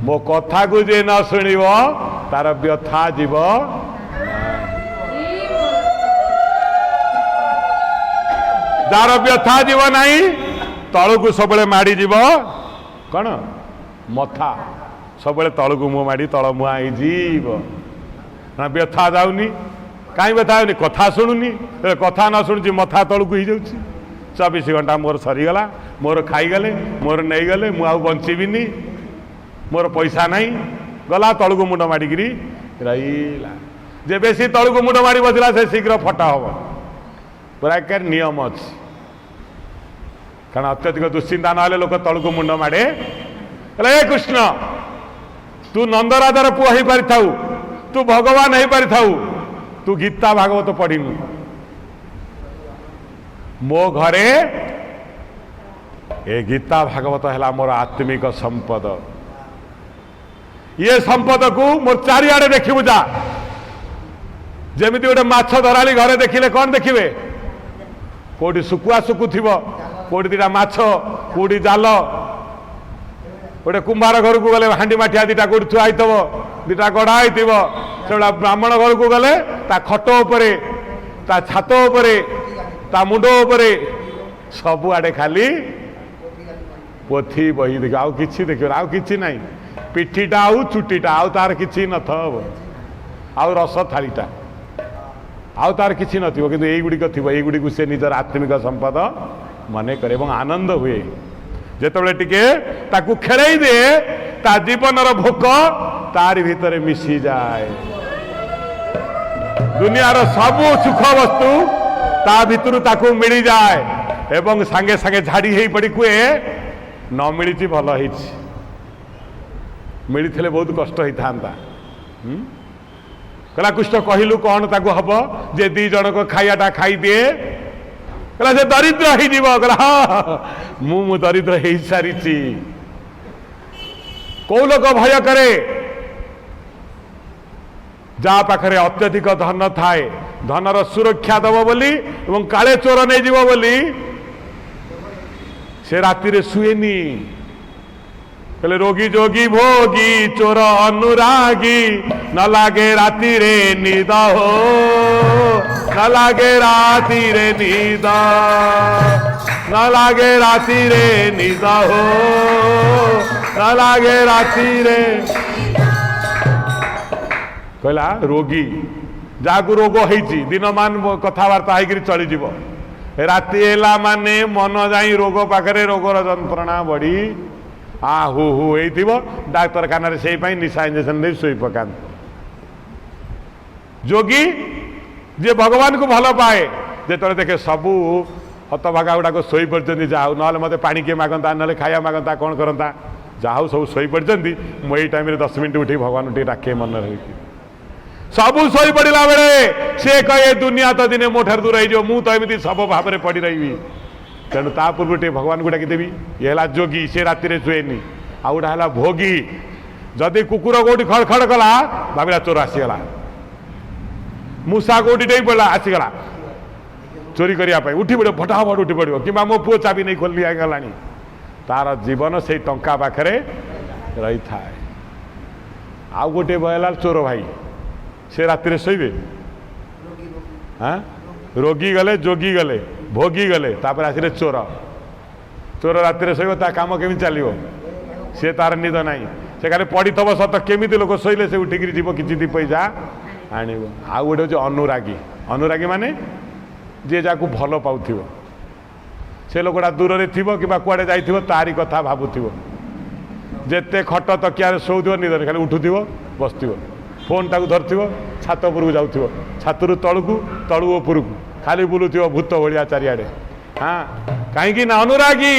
मो कथा को जे न शुणिब तार व्यथा जीव। जार व्यथा जीव नहीं तल को सब माड़ी जीव कौन मथा सब तल को मुह माड़ी तल मुआ जीव। व्यथा जाऊनी कहीं व्यथा होनी कथा शुणुनी, कथा न शुणुची मथा तल को हो 24 घंटा मोर सरीगला, मोर खाईगले, मोर नहीं गले, मुझे बंचीबिनी, मोर पैसा नहीं, गला तल को मुंड माड़िकी रहीला। जे बेसी तल को मुंड माड़ी बसला से शीघ्र फटा हम पूरा एक नियम अच्छी। कारण अत्यधिक दुश्चिंता ना लोक तल को मुंड माड़े। हे कृष्ण तू नंदराजार पुआ हो पारि थाऊ, तू भगवान हो पारि थाऊ, तू गीता भागवत पढ़िनु। मो घरे ए गीता भागवत है मोर आत्मिक संपद। ये संपद को मोर चारिआडे देखिबु जा। जेमिति गोटे माछ धराली घरे देखिले कौन देखिबे? कोठी सुकुआ सुकुथिबो, कोठी दिटा माछ, कोठी जाल। गोटे कुंभार घर को गले हांडी माठिया दिटा कोठी थुआ आइतबो, दिटा गढ़ा आइतबो। सेडा ब्राह्मण घर को गले ता खट उपरे, ता छात उपरे, ता मुंड उपरे, सबु आडे खाली पोथी बही देख आउ किछि देखियो आउ किछि नाही पिठीटा आउ चुटीटा आउ तार किछि नथब आउ रस थालीटा आउ तार किछि नथिबो किंतु एई गुडी थिबो एई गुडी से निजर आत्मिक संपद मने करे एवं आनंद हुए जेतबेले टिके ताकू खेळेई दे ता जीवनर भोक तार भीतर मिसी जाए दुनियार सबु सुख वस्तु ता भितरु ताकू मिली जाए एवं सांगे सांगे झाड़ी हेई पड़ी कुए न मिली भल मिली बहुत कष्ट होता कहला कृष्ण कहलु कौन ताकू हम जे दी जन को खाइाटा खाई दिए कहला से दरिद्र हो जीव कहला हाँ मु दरिद्र हो सारी कौ लोक भय करे जा पाखरे अत्यधिक धन थाए धनर सुरक्षा दब बोली एवं काले चोर नहीं जीव बोली से राति रे सुएनी कहले रोगी जोगी भोगी चोर अनुरागी न लागे राति रे निद हो न लागे राति रे निद न लागे राति रे निद हो न लागे राति रे कहला रोगी जागु रोग होईची दिन मान कथबार्ता होकर चली राति एला माने मन जाई रोग पाखरे रोगर जंत्रणा बढ़ी आ हु हु हो डाक्तरखाना से निशा इंजेक्शन दे शोई पका जोगी जे भगवान को भल पाए जो देखे सबू हतभागा गुड़ाक शोई पड़ते जाऊ ना मत पा किए मागता ना खाया मागता कौन करता जाऊ सब शोई पड़ते मुझे टाइम 10 मिनट उठी भगवान टे डाके मन रही सबू शोई पड़ा बेले सी कहे दुनिया तो दिने मो ठार दूर हो मु तो एमती सब भाव में पड़ रही तेणु ता पूर्व टे भगवान को डाकिदेवी ये है जोगी से राति शुएनी आउ गोटा है भोगी जदि कुकुर कौटी खड़ खड़ कला भाविला चोर आसीगला मूषा कौटी डे पड़ा आसीगला चोरी करने उठी पड़ो फटाफट उठी पड़ो कि मो पुओ चाबी नहीं खोल गला तार जीवन से टंका पाखरे रही था आउ गोटे बहला चोर भाई से राति शोबे हाँ रोगी गले जोगी गले भोगी गले तापर आसिले चोर चोर राति शोब ता काम केमी चलो सी तार निद ना से खाली पड़ी थव सत केमी लोक शोले से उठिक जीव कि दी पैसा आण आउ गोटे हूँ अनुरागी अनुरागी माने जी जाकू भल पाऊ से लोकटा दूर में थी कि कुआड़े जाइए तारी कथा भावुव जेते खट तकिया शोव निद खाली उठुव बस फोन टाक धरथिव छात उपरକୁ जाउथिव छातरू तळकू तळू उपरକୁ खाली बुलुथिव भूत भलिया चारिआडे हाँ कहीं ना अनुरागी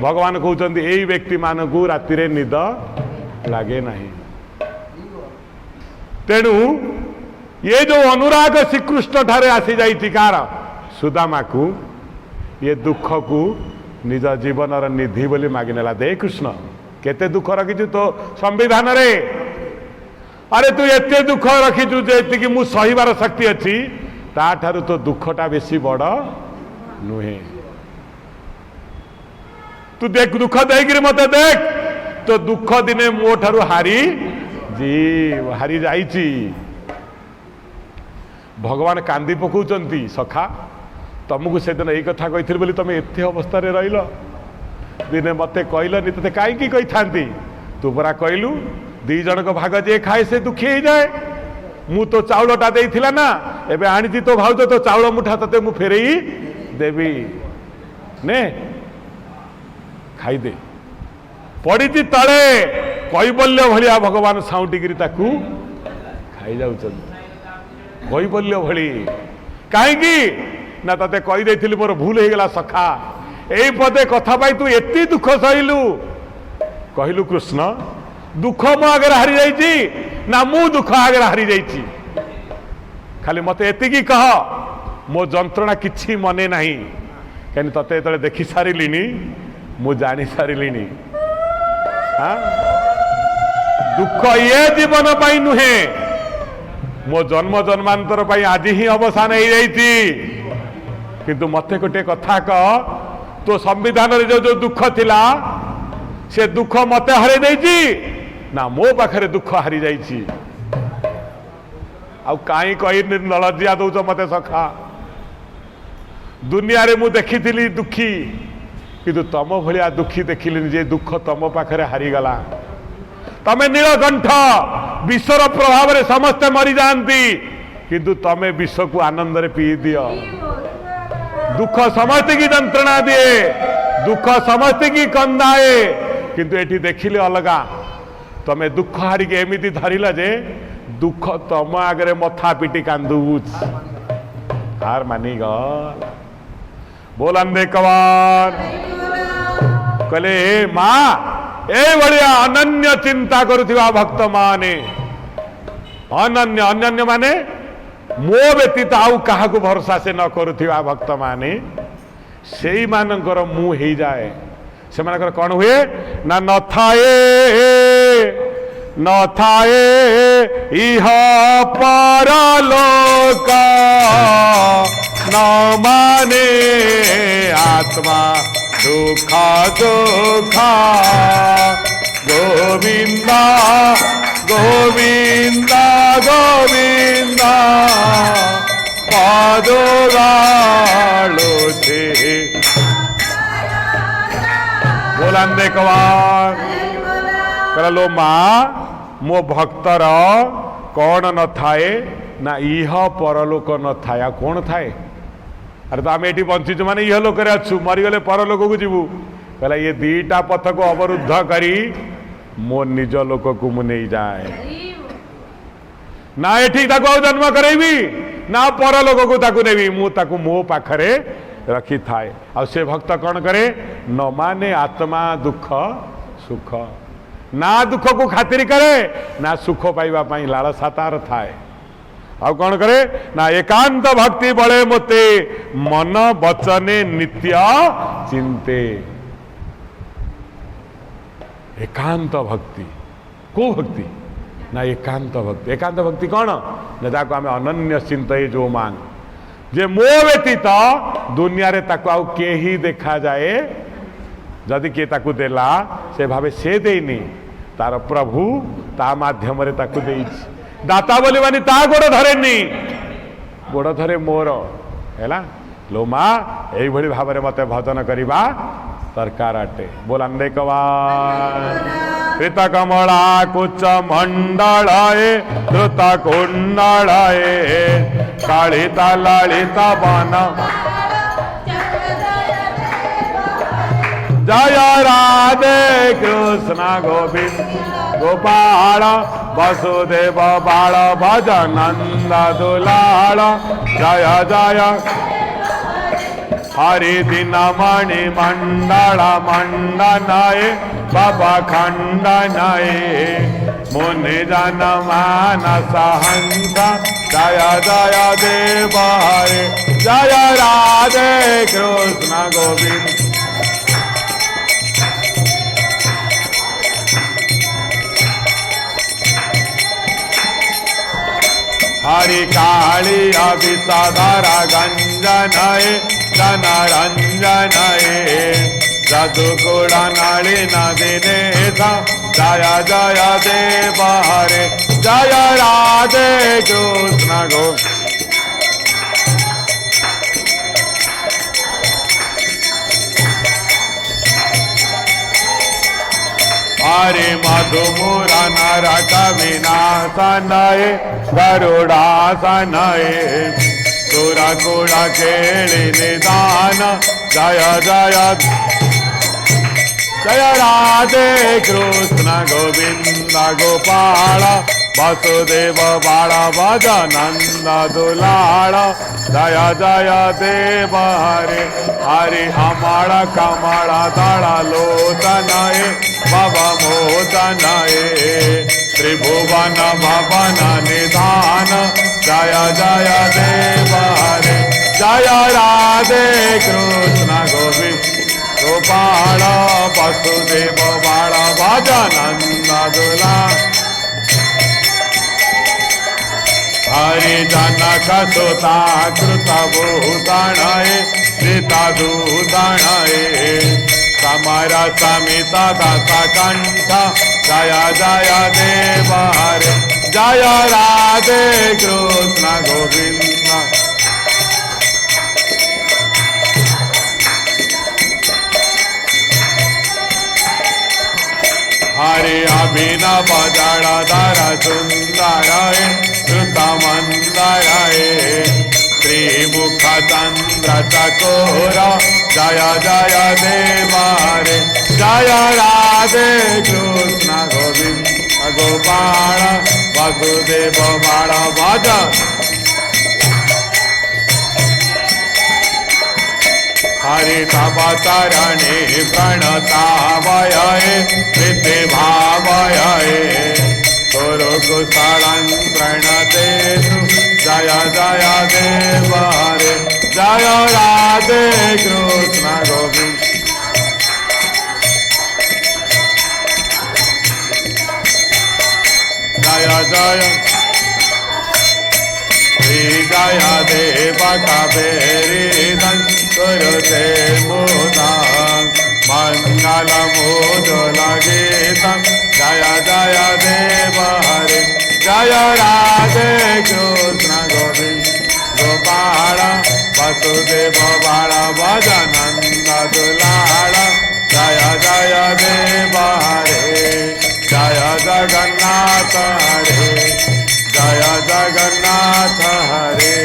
भगवान कहते यही व्यक्ति मानक राति रे निद लगे नहीं तेणु ये जो अनुराग श्रीकृष्ण ठारे आसी जाइछि कार सुदामा को ये दुख को निज जीवन निधि बोली मागिनेला दे कृष्ण केते दुख रखी तो संविधान रे अरे तू एते दुख रखीचु जे मु सहीबार शक्ति अच्छी ताठारु तो दुखटा बेसी बड़ नुहे तू देख दुख देख मत देख तो दुख दिने मो ठारु हारी हारी जाइची भगवान कांदी पकाउचंती सखा तुमको से दिन यही कथा कही बोली तुम एत अवस्था रहिल दिने मत कहलनि ते कहीं कही था तू परा कहलु दी जन को भाग जे खाए से दुखी हो जाए मु तो चाउलटा देइथिला ना एबे आनी तो भाउज तो चाउल मुठा तते मु फेरई देवी ने खाई दे पड़ी तले कैबल्य भलिया भगवान साउटिगिरी ताकू खाई जाउछन कैबल्य भली काहेकि ना तते कही देइथिली मोर भूल हो गला सखा एई पदे कथा पाई तू एती दुख सहिलु कहलु कृष्ण दुख मो आगे हारी जाइछि ना मु दुख आगे हारी जाइछि खाली मत एतिकी कह मो जंत्रणा किछि मने नाही कहीं तते तले देखि सारिलिनी मु जानी सारिलिनी हाँ दुख ये जीवन पाई नुहे मो जन्म जन्मांतर पाई आज ही अवसान हो जाइछि किंतु मते गोटे कथा कह तो संविधान रे जो दुख थिला से दुख मते हरे देइछि ना मो पाखरे दुख हारी जाइछि आउ काई कही लज्जा दौच मते सखा दुनिया रे मु देखी दुखी किंतु तम भलिया दुखी देखिले जे दुख तम पाखरे हारीगला। तमे नीलकंठ विश्वर प्रभाव में समस्ते मरी जाती किंतु तमे विष को आनंद रे पी दियो। दुख समस्त की जंत्रणा दिए, दुख समस्त की कंदाए, किंतु एठी देखिले अलगा। तमे दुख हारिक एमिति धरिला जे दुख तम आगरे मथा पिटी कांदुच। हार मानी गल। बोलंदे कवार कहले हे माँ ए भलिया अनन्य चिंता करुथिबा भक्त माने, अनन्य अनन्य माने मो व्यतीत आउ कहा भरोसा से न करुथिबा भक्त माने सेई मानकर मु हे जाए। से मानकर कौन हुए ना न थाए इह परलोक न माने आत्मा दुख दुख गोविंदा गोविंदा गोविंदा पादोगालो छे। बोलांदे कवार कहलो माँ मो भक्तर कौन न थाए ना इह परलोक न थाए। कौन थाए? अरे तो आम ये बंचीचु माने इह लोक अच्छु, मरीगले परलोक को जीवु। कहला ये दीटा पथ को अवरुद्ध करी मो निज लोक को मु नहीं जाए। ना एठी ताको जन्म करेबी ना परलोक को ताको नेबी, मु ताको मो पाखरे रखी थाए। आ से भक्त कौन करे न माने आत्मा दुख सुख, ना दुख को खातिर करे ना सुख पाइबा पाई लालसा तार थाए। आ कौन करे ना एकांत भक्ति बड़े मोते मन वचने नित्य चिंते। एकांत भक्ति को भक्ति ना एकांत भक्ति। एकांत भक्ति कौन ना जाको आम अनन्य चिंते जो मांग जे मो व्यतीत दुनिया रे ताको आउ के ही देखा जाए। जदि किए ताकू देला से भावे से देनी तार प्रभु ता माध्यम रे ताकू देइछि। दाता बोली मानी ता गोड़ धरेनी, गोड़ धरे मोर हैला। लो माँ यही भली भाव में मते भजन करिबा दरकार अटे। बोलांदे कवार कृत कमला कुच मंडलाए द्रुत कुंडलाए कालिता ललिता बन जय राधे कृष्ण गोविंद गोपाल वसुदेव बाल भज नंद दुलाल जय जय हरि दिन मणि मंडल मंडनाय बाबा खंडनाय मुनि जन मानस हंस जय जय देव हरे जय राधे कृष्ण गोविंद। हरि काली अभिषधरा गंजनये जनरंजनये जदुकुल नलिन दिनेश जय जय देव हरे जय राधे कृष्ण गोविंद। हरि मधुमुर नरक विनाशनये गरुड़ासनये सुरकुल केळि निदान जय जय जय राधे कृष्ण गोविंद गोपाल वसुदेव बाल भज नंद दुलाल जय जय देव हरे हरि अमर कमल दल लोचनये भव मोचनये त्रिभुवन भवन निधान जय जय देव हरे जय राधे कृष्ण गोविंद गोपाल वसुदेव बाल भज नंद दुलाल हरि जनक सुता कृत भूषणये सीता दूषणये समर समित दस कंठ जय जय देव हरे जय राधे कृष्ण गोविंद। हरे अभिनव जलधर सुंदर श्रुत मंदर त्रिमुख चंद्र चकोर जय जय देव रे जय राधे कृष्ण गोविंद गोपाल वसुदेव बाण भज हरि तव चरणे प्रणतावय प्रीति भावय गुरु कुशलं प्रणतेषु जय जय देव रे जय राधे कृष्ण गोविंद जय जय जय देव कबीरं कुरुते मुदां मङ्गलमूलगीतं जय जय देव हरे जय राधे कृष्ण गोविंद गोपाल वसुदेव बाल भजनंद दुलाल जय जय देव हरे जय जगन्नाथ हरे जय जगन्नाथ हरे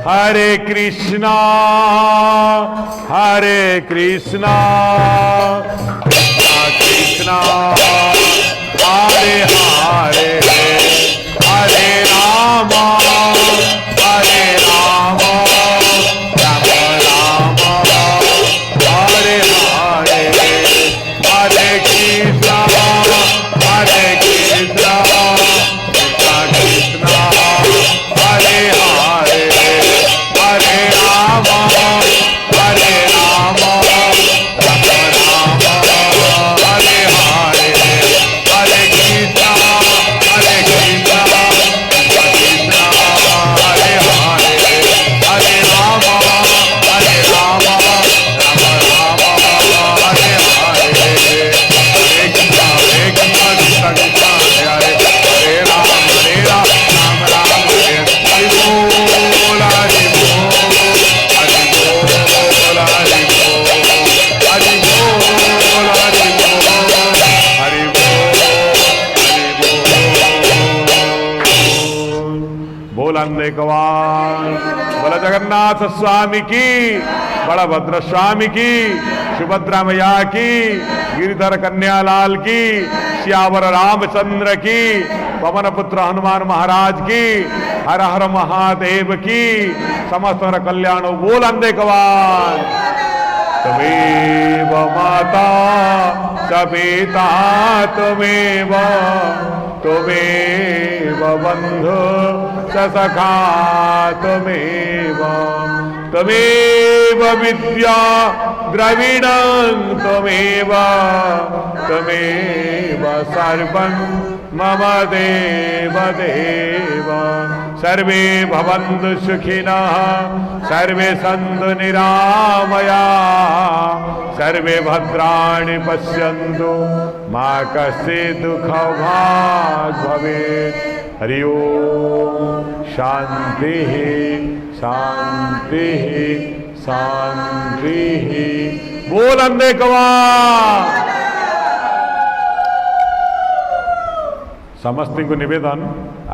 हरे कृष्णा कृष्णा कृष्णा हरे हरे हरे राम हरे राम राम राम हरे हरे हरे कृष्णा हरे कृष्णा कृष्णा हरे हरे हरे राम हरे राम राम राम हरे हरे हरे कृष्णा कृष्णा कृष्णा हरे हरे हरे राम राम राम हरे हरे हरे कृष्णा कृष्णा कृष्णा हरे हरे राम राम राम हरे हरि बोल हरि बोल हरि बोल हरि बोल हरि बोल हरि बोल हरि बोल बोल अंधेकवान बोल जगन्नाथ स्वामी की बलभद्र स्वामी की सुभद्रा मैया की गिरिधर कन्यालाल की श्यावर रामचंद्र की पवन पुत्र हनुमान महाराज की हर हर महादेव की समस्त कल्याण बोल अंधेकवान तमेव माता च पिता तमेव त्वमेव बंधु च सखा त्वमेव त्वमेव विद्या द्रविणं त्वमेव त्वमेव सर्वं मम देव देव सर्वे भवन्तु सुखिनः सर्वे सन्तु निरामया सर्वे भद्राणि पश्यन्तु मा कश्चित् दुःखभाग् भवेत् हरि ओम शांति शांति शांति बोल अंधेकवा समस्त को निवेदन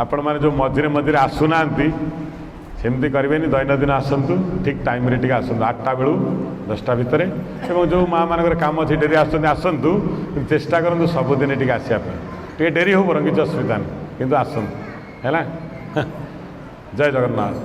आपण मैंने जो मझे मझे आसुना सेमती करें दैनंदिन आसतु ठीक टाइम रे टिके आसतु 8टा बेलू 10टा भितर एवं जो माँ मान कम अच्छे डेरी आसतु चेष्टा करूँ सबुदिन टे आसपे डेरी हो बर किसी असुविधा नहीं किंतु आसतु है जय जगन्नाथ।